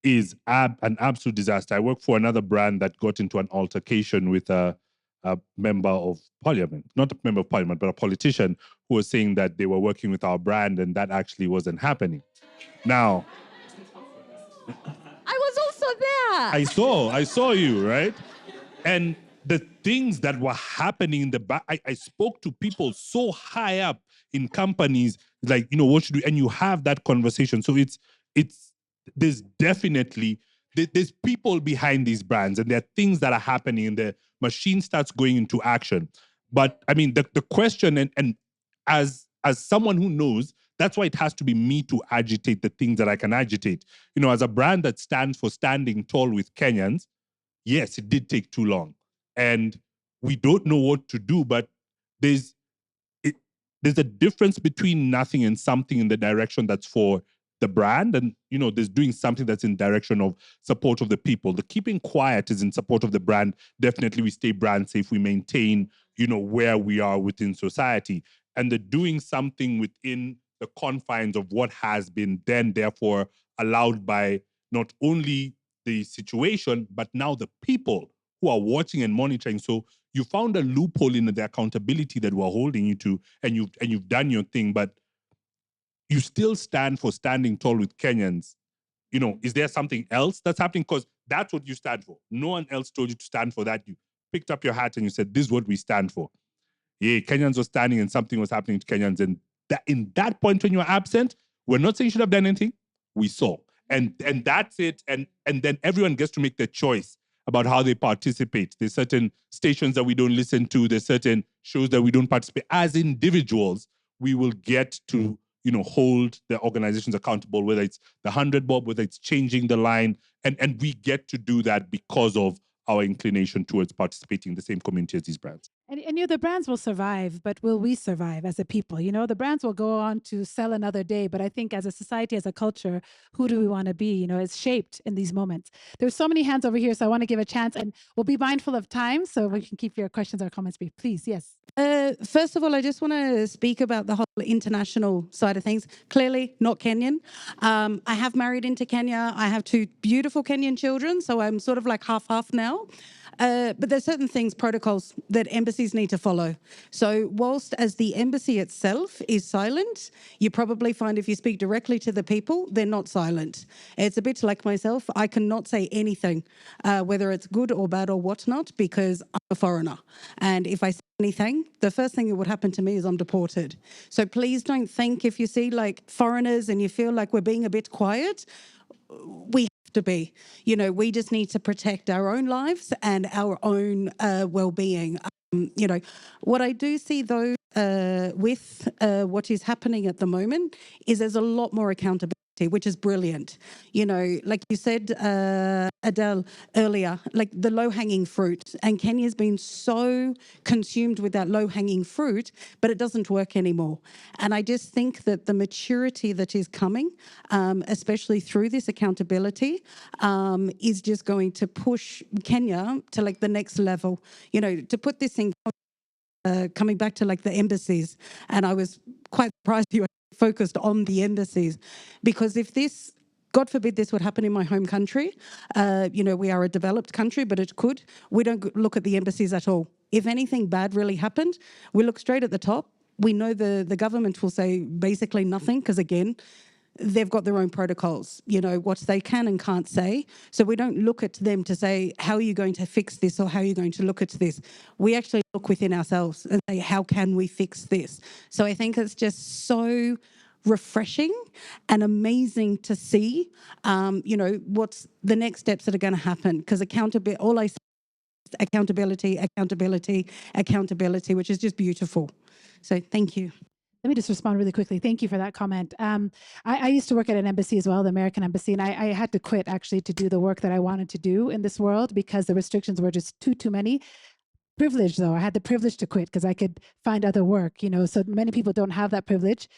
[SPEAKER 3] is an absolute disaster. I work for another brand that got into an altercation with a member of parliament, not a member of parliament, but a politician who was saying that they were working with our brand, and that actually wasn't happening. Now,
[SPEAKER 4] I was also there.
[SPEAKER 3] I saw you, right? And the things that were happening in the back, I spoke to people so high up in companies, like, what should we, and you have that conversation. So there's definitely, there's people behind these brands, and there are things that are happening, and the machine starts going into action. But I mean, the question, and as someone who knows, that's why it has to be me to agitate the things that I can agitate. As a brand that stands for standing tall with Kenyans, yes, it did take too long. And we don't know what to do, but there's a difference between nothing and something in the direction that's for the brand. And, there's doing something that's in direction of support of the people. The keeping quiet is in support of the brand. Definitely we stay brand safe. We maintain, where we are within society. And the doing something within the confines of what has been then, therefore, allowed by not only the situation, but now the people who are watching and monitoring. So you found a loophole in the accountability that we're holding you to, and you've done your thing, but you still stand for standing tall with Kenyans. Is there something else that's happening? Because that's what you stand for. No one else told you to stand for that. You picked up your hat and you said, this is what we stand for. Yeah, Kenyans were standing and something was happening to Kenyans. And that, in that point when you were absent, we're not saying you should have done anything. We saw. And that's it. And then everyone gets to make their choice about how they participate. There's certain stations that we don't listen to. There's certain shows that we don't participate. As individuals, we will get to, hold the organizations accountable, whether it's the 100 Bob, whether it's changing the line. And we get to do that because of our inclination towards participating in the same community as these brands.
[SPEAKER 1] And the brands will survive, but will we survive as a people? The brands will go on to sell another day, but I think as a society, as a culture, who do we want to be? It's shaped in these moments. There's so many hands over here, so I want to give a chance, and we'll be mindful of time, so we can keep your questions or comments brief. Please, yes.
[SPEAKER 9] First of all, I just want to speak about the whole international side of things. Clearly not Kenyan. I have married into Kenya. I have 2 beautiful Kenyan children, so I'm sort of like half now. But there's certain things, protocols that embassies need to follow. So whilst as the embassy itself is silent, you probably find if you speak directly to the people, they're not silent. It's a bit like myself. I cannot say anything, whether it's good or bad or whatnot, because I'm a foreigner. And if I say anything, the first thing that would happen to me is I'm deported. So please don't think if you see like foreigners and you feel like we're being a bit quiet, we to be. We just need to protect our own lives and our own well-being. What I do see though with what is happening at the moment is there's a lot more accountability which is brilliant. You know, like you said, Adele, earlier, like the low-hanging fruit. And Kenya's been so consumed with that low-hanging fruit, but it doesn't work anymore. And I just think that the maturity that is coming, especially through this accountability, is just going to push Kenya to like the next level. You know, to put this in coming back to like the embassies, and I was quite surprised you focused on the embassies, because if this, God forbid, this would happen in my home country, you know, we are a developed country, but it could, we don't look at the embassies at all. If anything bad really happened, we look straight at the top. We know the government will say basically nothing, because again, they've got their own protocols, you know, what they can and can't say. So we don't look at them to say, how are you going to fix this, or how are you going to look at this? We actually look within ourselves and say, how can we fix this? So I think it's just so refreshing and amazing to see, you know, what's the next steps that are going to happen. Because accountability, all I say is accountability, accountability, accountability, which is just beautiful. So thank you.
[SPEAKER 1] Let me just respond really quickly. Thank you for that comment. I used to work at an embassy as well, the American embassy, and I had to quit actually to do the work that I wanted to do in this world because the restrictions were just too many. Privilege though, I had the privilege to quit because I could find other work, you know, so many people don't have that privilege.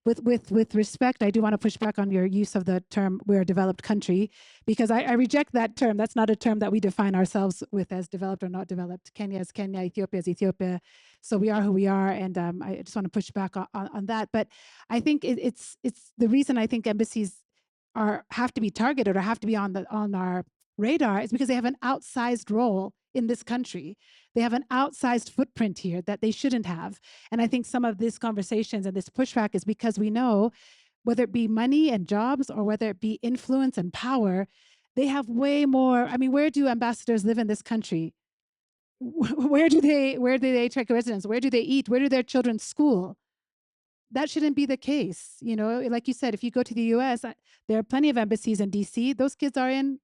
[SPEAKER 1] With respect, I do want to push back on your use of the term "we're a developed country," because I reject that term. That's not a term that we define ourselves with as developed or not developed. Kenya is Kenya, Ethiopia is Ethiopia. So we are who we are, and I just want to push back on that. But I think it's the reason I think embassies have to be targeted or have to be on our radar is because they have an outsized role in this country. They have an outsized footprint here that they shouldn't have. And I think some of these conversations and this pushback is because we know, whether it be money and jobs or whether it be influence and power, they have way more. I mean, where do ambassadors live in this country? Where do they take residence? Where do they eat? Where do their children school? That shouldn't be the case. You know, like you said, if you go to the US, there are plenty of embassies in DC. Those kids are in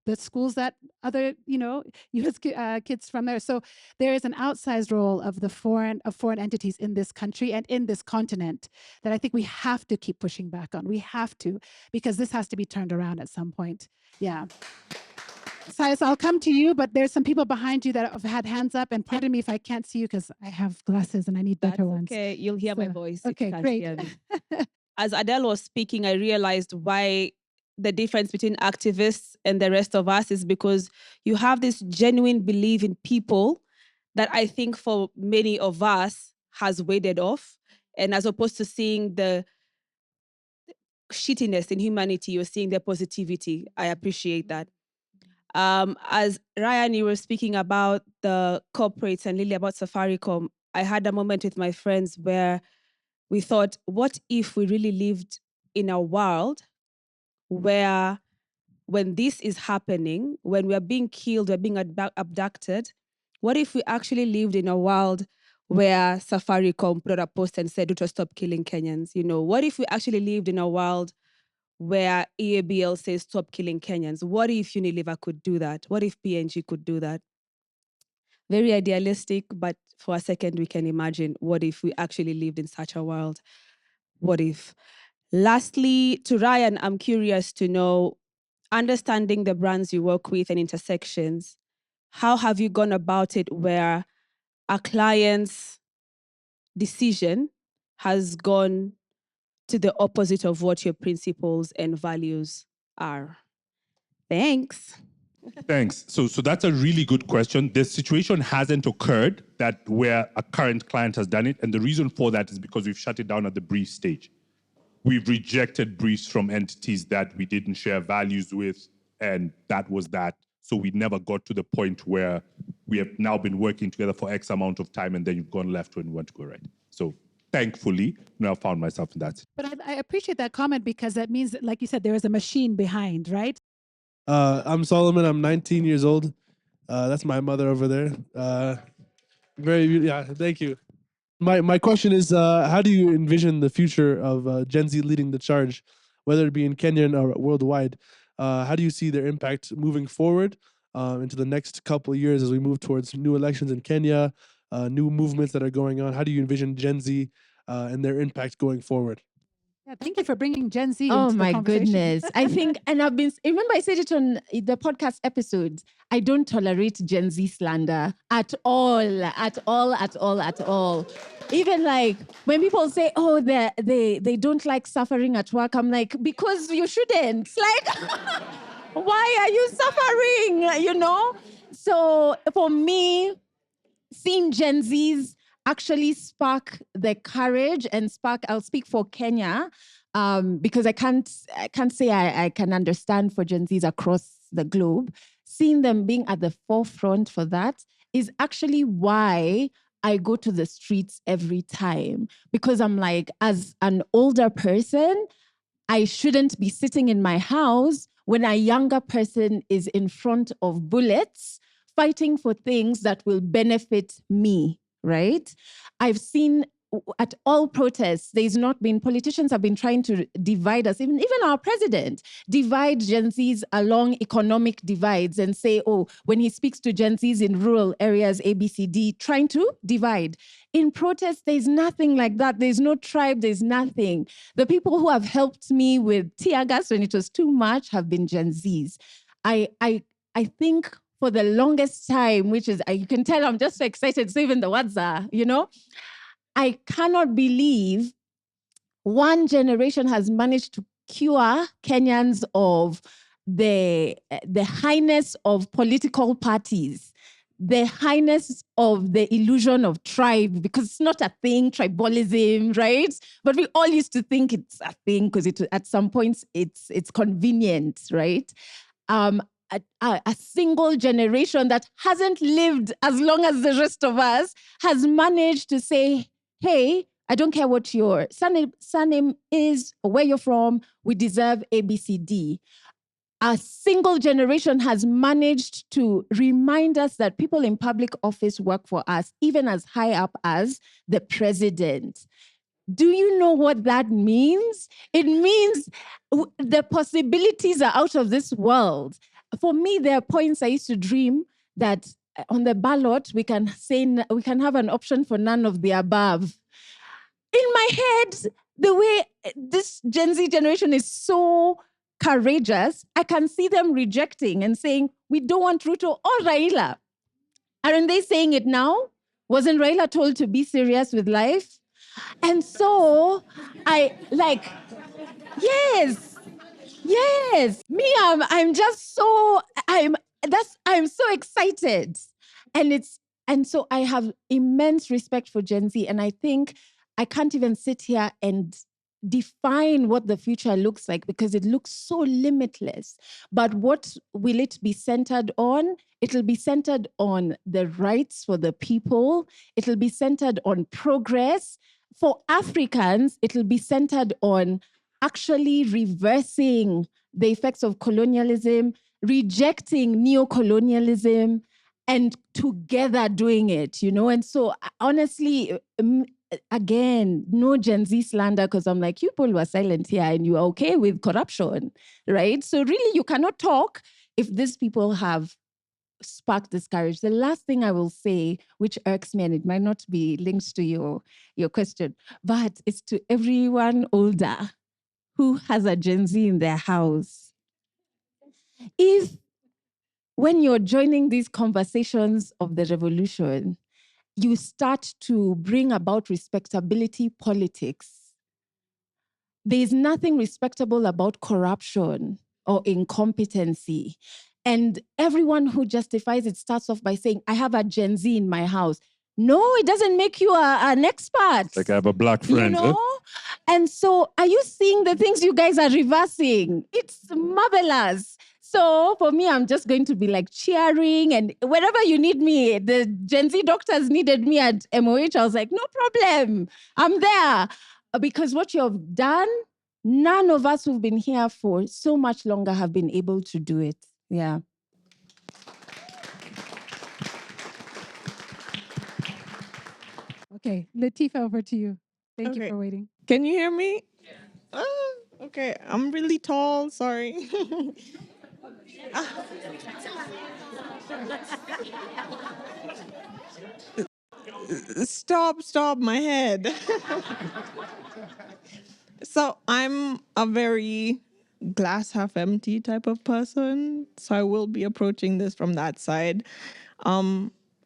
[SPEAKER 1] the schools that other, you know, US kids from there. So there is an outsized role of foreign entities in this country and in this continent that I think we have to keep pushing back on. We have to, because this has to be turned around at some point. Yeah. Silas, I'll come to you, but there's some people behind you that have had hands up, and pardon me if I can't see you because I have glasses and I need better ones.
[SPEAKER 10] Okay, you'll hear my voice.
[SPEAKER 1] Okay, great.
[SPEAKER 10] As Adele was speaking, I realized why the difference between activists and the rest of us is because you have this genuine belief in people that I think for many of us has waded off. And as opposed to seeing the shittiness in humanity, you're seeing the positivity. I appreciate that. As Ryan, you were speaking about the corporates and Lilly about Safaricom, I had a moment with my friends where we thought, what if we really lived in a world where when this is happening, when we're being killed, we're being abducted, what if we actually lived in a world where Safaricom put out a post and said, to stop killing Kenyans? You know, what if we actually lived in a world where EABL says stop killing Kenyans? What if Unilever could do that? What if P&G could do that? Very idealistic, but for a second we can imagine, what if we actually lived in such a world? What if? Lastly, to Ryan, I'm curious to know, understanding the brands you work with and intersections, how have you gone about it where a client's decision has gone to the opposite of what your principles and values are? Thanks.
[SPEAKER 3] Thanks. So that's a really good question. The situation hasn't occurred that where a current client has done it. And the reason for that is because we've shut it down at the brief stage. We've rejected briefs from entities that we didn't share values with, and that was that. So we never got to the point where we have now been working together for X amount of time, and then you've gone left when you want to go right. So thankfully, now I found myself in that.
[SPEAKER 1] But I appreciate that comment because that means that, like you said, there is a machine behind, right?
[SPEAKER 11] I'm Solomon. I'm 19 years old. That's my mother over there. Thank you. My question is, how do you envision the future of Gen Z leading the charge, whether it be in Kenya or worldwide? How do you see their impact moving forward into the next couple of years as we move towards new elections in Kenya, new movements that are going on? How do you envision Gen Z and their impact going forward?
[SPEAKER 1] Yeah, thank you for bringing Gen Z
[SPEAKER 4] Oh
[SPEAKER 1] into the
[SPEAKER 4] my
[SPEAKER 1] conversation.
[SPEAKER 4] goodness. I think, and remember I said it on the podcast episodes, I don't tolerate Gen Z slander at all, at all, at all, at all. Even like when people say, oh, they don't like suffering at work, I'm like, because you shouldn't. Like, why are you suffering? You know? So for me, seeing Gen Zs actually spark the courage and I'll speak for Kenya, because I can't say I can understand for Gen Zs across the globe. Seeing them being at the forefront for that is actually why I go to the streets every time, because I'm like, as an older person, I shouldn't be sitting in my house when a younger person is in front of bullets fighting for things that will benefit me, right? I've seen at all protests, politicians have been trying to divide us, even our president, divide Gen Zs along economic divides and say, oh, when he speaks to Gen Zs in rural areas, A, B, C, D, trying to divide. In protests, there's nothing like that. There's no tribe, there's nothing. The people who have helped me with tear gas when it was too much have been Gen Zs. I think for the longest time, which is, you can tell I'm just so excited, so even the words are, I cannot believe one generation has managed to cure Kenyans of the highness of political parties, the highness of the illusion of tribe, because it's not a thing, tribalism, right? But we all used to think it's a thing because at some points it's convenient, right? A single generation that hasn't lived as long as the rest of us has managed to say, hey, I don't care what your surname is or where you're from, we deserve A, B, C, D. A single generation has managed to remind us that people in public office work for us, even as high up as the president. Do you know what that means? It means the possibilities are out of this world. For me, there are points I used to dream that on the ballot, we can have an option for none of the above. In my head, the way this Gen Z generation is so courageous, I can see them rejecting and saying, we don't want Ruto or Raila. Aren't they saying it now? Wasn't Raila told to be serious with life? And so yes. Me, I'm just so I'm so excited. And so I have immense respect for Gen Z. And I think I can't even sit here and define what the future looks like because it looks so limitless. But what will it be centered on? It'll be centered on the rights for the people. It'll be centered on progress. For Africans, it'll be centered on actually reversing the effects of colonialism, rejecting neo-colonialism, and together doing it, And so honestly, again, no Gen Z slander because I'm like, you people were silent here and you are okay with corruption, right? So really you cannot talk if these people have sparked this courage. The last thing I will say, which irks me, and it might not be linked to your question, but it's to everyone older who has a Gen Z in their house. If when you're joining these conversations of the revolution, you start to bring about respectability politics, there's nothing respectable about corruption or incompetency. And everyone who justifies it starts off by saying, I have a Gen Z in my house. No, it doesn't make you an expert.
[SPEAKER 3] Like I have a black friend.
[SPEAKER 4] And so are you seeing the things you guys are reversing? It's marvelous. So for me, I'm just going to be like cheering, and wherever you need me, the Gen Z doctors needed me at MOH. I was like, no problem. I'm there. Because what you have done, none of us who've been here for so much longer have been able to do it. Yeah.
[SPEAKER 1] Okay, Latifa, over to you. Thank you for waiting.
[SPEAKER 12] Can you hear me? Okay, I'm really tall, sorry. Stop my head. So I'm a very glass half empty type of person. So I will be approaching this from that side.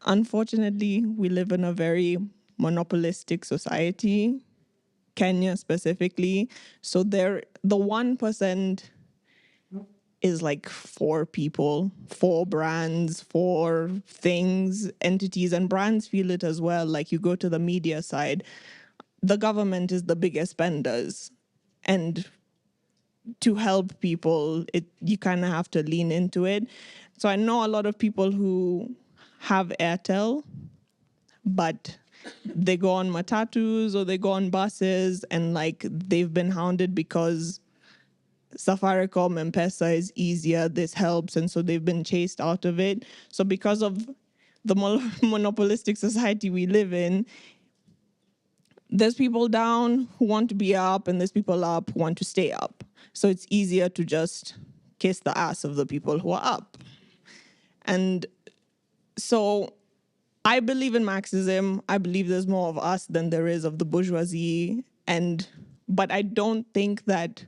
[SPEAKER 12] Unfortunately, we live in a very monopolistic society, Kenya specifically. So the 1% is like 4 people, 4 brands, 4 things, entities, and brands feel it as well. Like you go to the media side, the government is the biggest spenders. And to help people, you kind of have to lean into it. So I know a lot of people who have Airtel, but they go on matatus or they go on buses and like they've been hounded because Safaricom and M-Pesa is easier, this helps, and so they've been chased out of it. So because of the monopolistic society we live in, there's people down who want to be up and there's people up who want to stay up. So it's easier to just kiss the ass of the people who are up. And so I believe in Marxism. I believe there's more of us than there is of the bourgeoisie. But I don't think that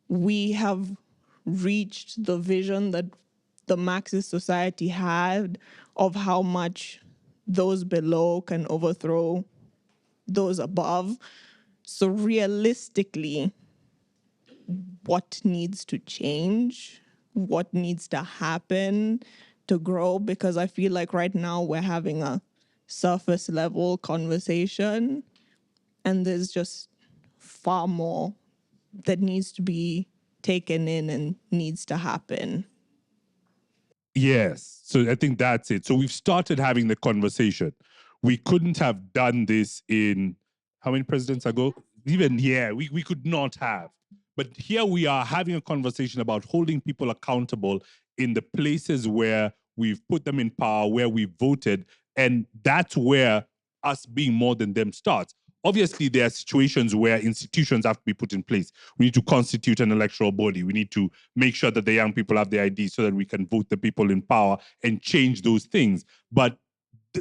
[SPEAKER 12] we have reached the vision that the Marxist society had of how much those below can overthrow those above. So realistically, what needs to change? What needs to happen to grow? Because I feel like right now we're having a surface level conversation and there's just far more that needs to be taken in and needs to happen.
[SPEAKER 3] Yes. So I think that's it. So we've started having the conversation. We couldn't have done this in how many presidents ago? Even we could not have. But here we are having a conversation about holding people accountable in the places where we've put them in power, where we voted. And that's where us being more than them starts. Obviously, there are situations where institutions have to be put in place. We need to constitute an electoral body. We need to make sure that the young people have their ID so that we can vote the people in power and change those things. But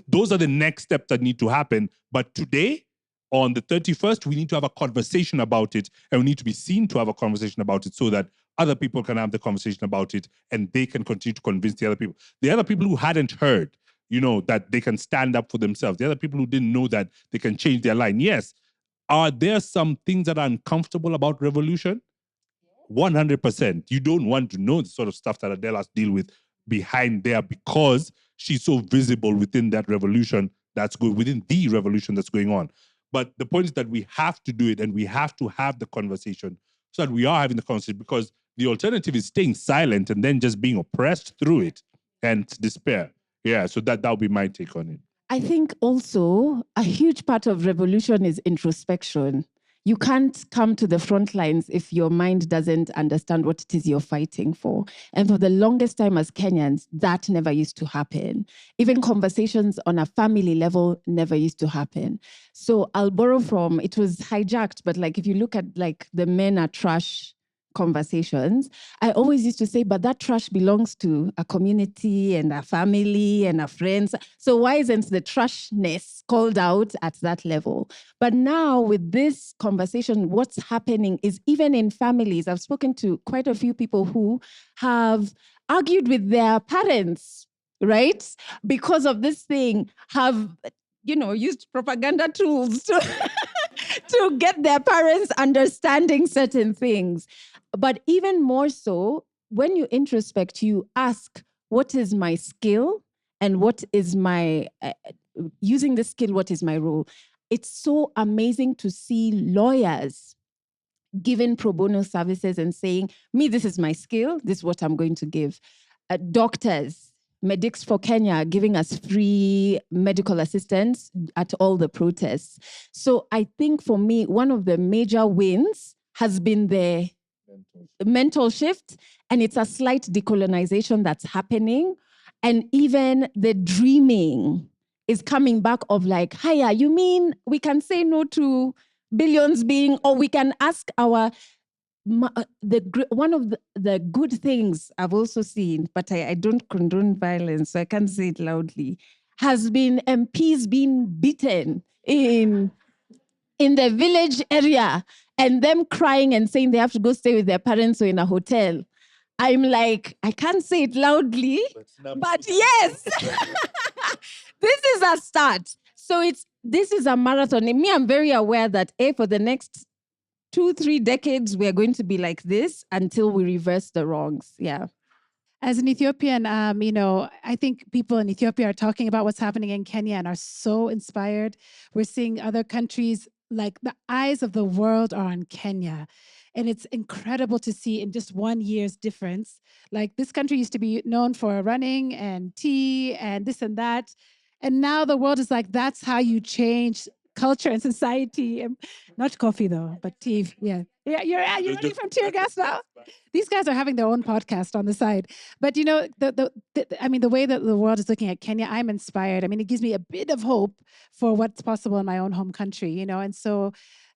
[SPEAKER 3] those are the next steps that need to happen. But today, on the 31st, we need to have a conversation about it, and we need to be seen to have a conversation about it so that other people can have the conversation about it and they can continue to convince the other people. The other people who hadn't heard, that they can stand up for themselves. The other people who didn't know that they can change their line. Yes. Are there some things that are uncomfortable about revolution? 100%. You don't want to know the sort of stuff that Adelle has to deal with behind there because she's so visible within that revolution that's going, within the revolution that's going on. But the point is that we have to do it and we have to have the conversation so that we are having the conversation, because the alternative is staying silent and then just being oppressed through it and despair. Yeah, so that would be my take on it.
[SPEAKER 4] I think also a huge part of revolution is introspection. You can't come to the front lines if your mind doesn't understand what it is you're fighting for. And for the longest time as Kenyans, that never used to happen. Even conversations on a family level never used to happen. So I'll borrow from, it was hijacked, but like if you look at like the men are trash conversations, I always used to say, but that trash belongs to a community and a family and a friends. So why isn't the trashness called out at that level? But now with this conversation, what's happening is even in families, I've spoken to quite a few people who have argued with their parents, right? Because of this thing, have, used propaganda tools to get their parents understanding certain things. But even more so, when you introspect, you ask, what is my skill? And what is my, using the skill, what is my role? It's so amazing to see lawyers giving pro bono services and saying, me, this is my skill, this is what I'm going to give. Doctors, Medics for Kenya giving us free medical assistance at all the protests. So I think for me, one of the major wins has been the mental shift, and it's a slight decolonization that's happening. And even the dreaming is coming back of like, hiya, you mean we can say no to billions being, or we can ask our, one of the good things I've also seen, but I don't condone violence, so I can't say it loudly, has been MPs being beaten in the village area. and them crying and saying they have to go stay with their parents or in a hotel. I'm like, I can't say it loudly, but yes, this is a start. So this is a marathon. And me, I'm very aware that for the next 2-3 decades, we're going to be like this until we reverse the wrongs. Yeah.
[SPEAKER 1] As an Ethiopian, I think people in Ethiopia are talking about what's happening in Kenya and are so inspired. We're seeing other countries, like the eyes of the world are on Kenya. And it's incredible to see in just 1 year's difference. Like this country used to be known for running and tea and this and that. And now the world is like, that's how you change culture and society. Not coffee though, but tea. Yeah. Yeah, you're running from tear gas now. These guys are having their own podcast on the side. But the way that the world is looking at Kenya, I'm inspired. I mean, it gives me a bit of hope for what's possible in my own home country, And so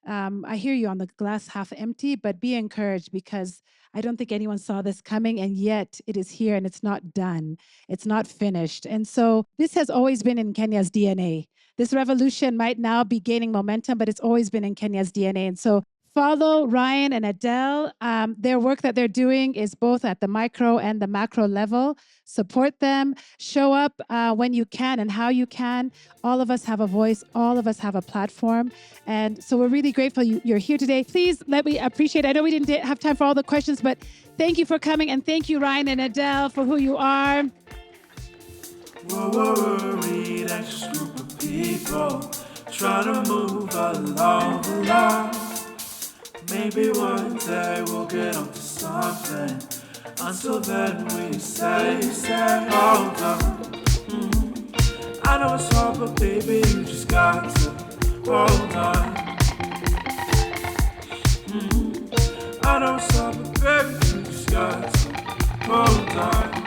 [SPEAKER 1] I hear you on the glass half empty, but be encouraged because I don't think anyone saw this coming, and yet it is here and it's not done. It's not finished. And so this has always been in Kenya's DNA. This revolution might now be gaining momentum, but it's always been in Kenya's DNA. And so follow Ryan and Adelle. Their work that they're doing is both at the micro and the macro level. Support them. Show up when you can and how you can. All of us have a voice. All of us have a platform. And so we're really grateful you're here today. Please let me appreciate, I know we didn't have time for all the questions, but thank you for coming. And thank you, Ryan and Adelle, for who you are.
[SPEAKER 2] We're worried, anxious group of people trying to move along. Maybe one day we'll get onto something. Until then we say, hold on. I know it's hard, but baby, you just got to hold on. I know it's hard, but baby, you just got to hold on.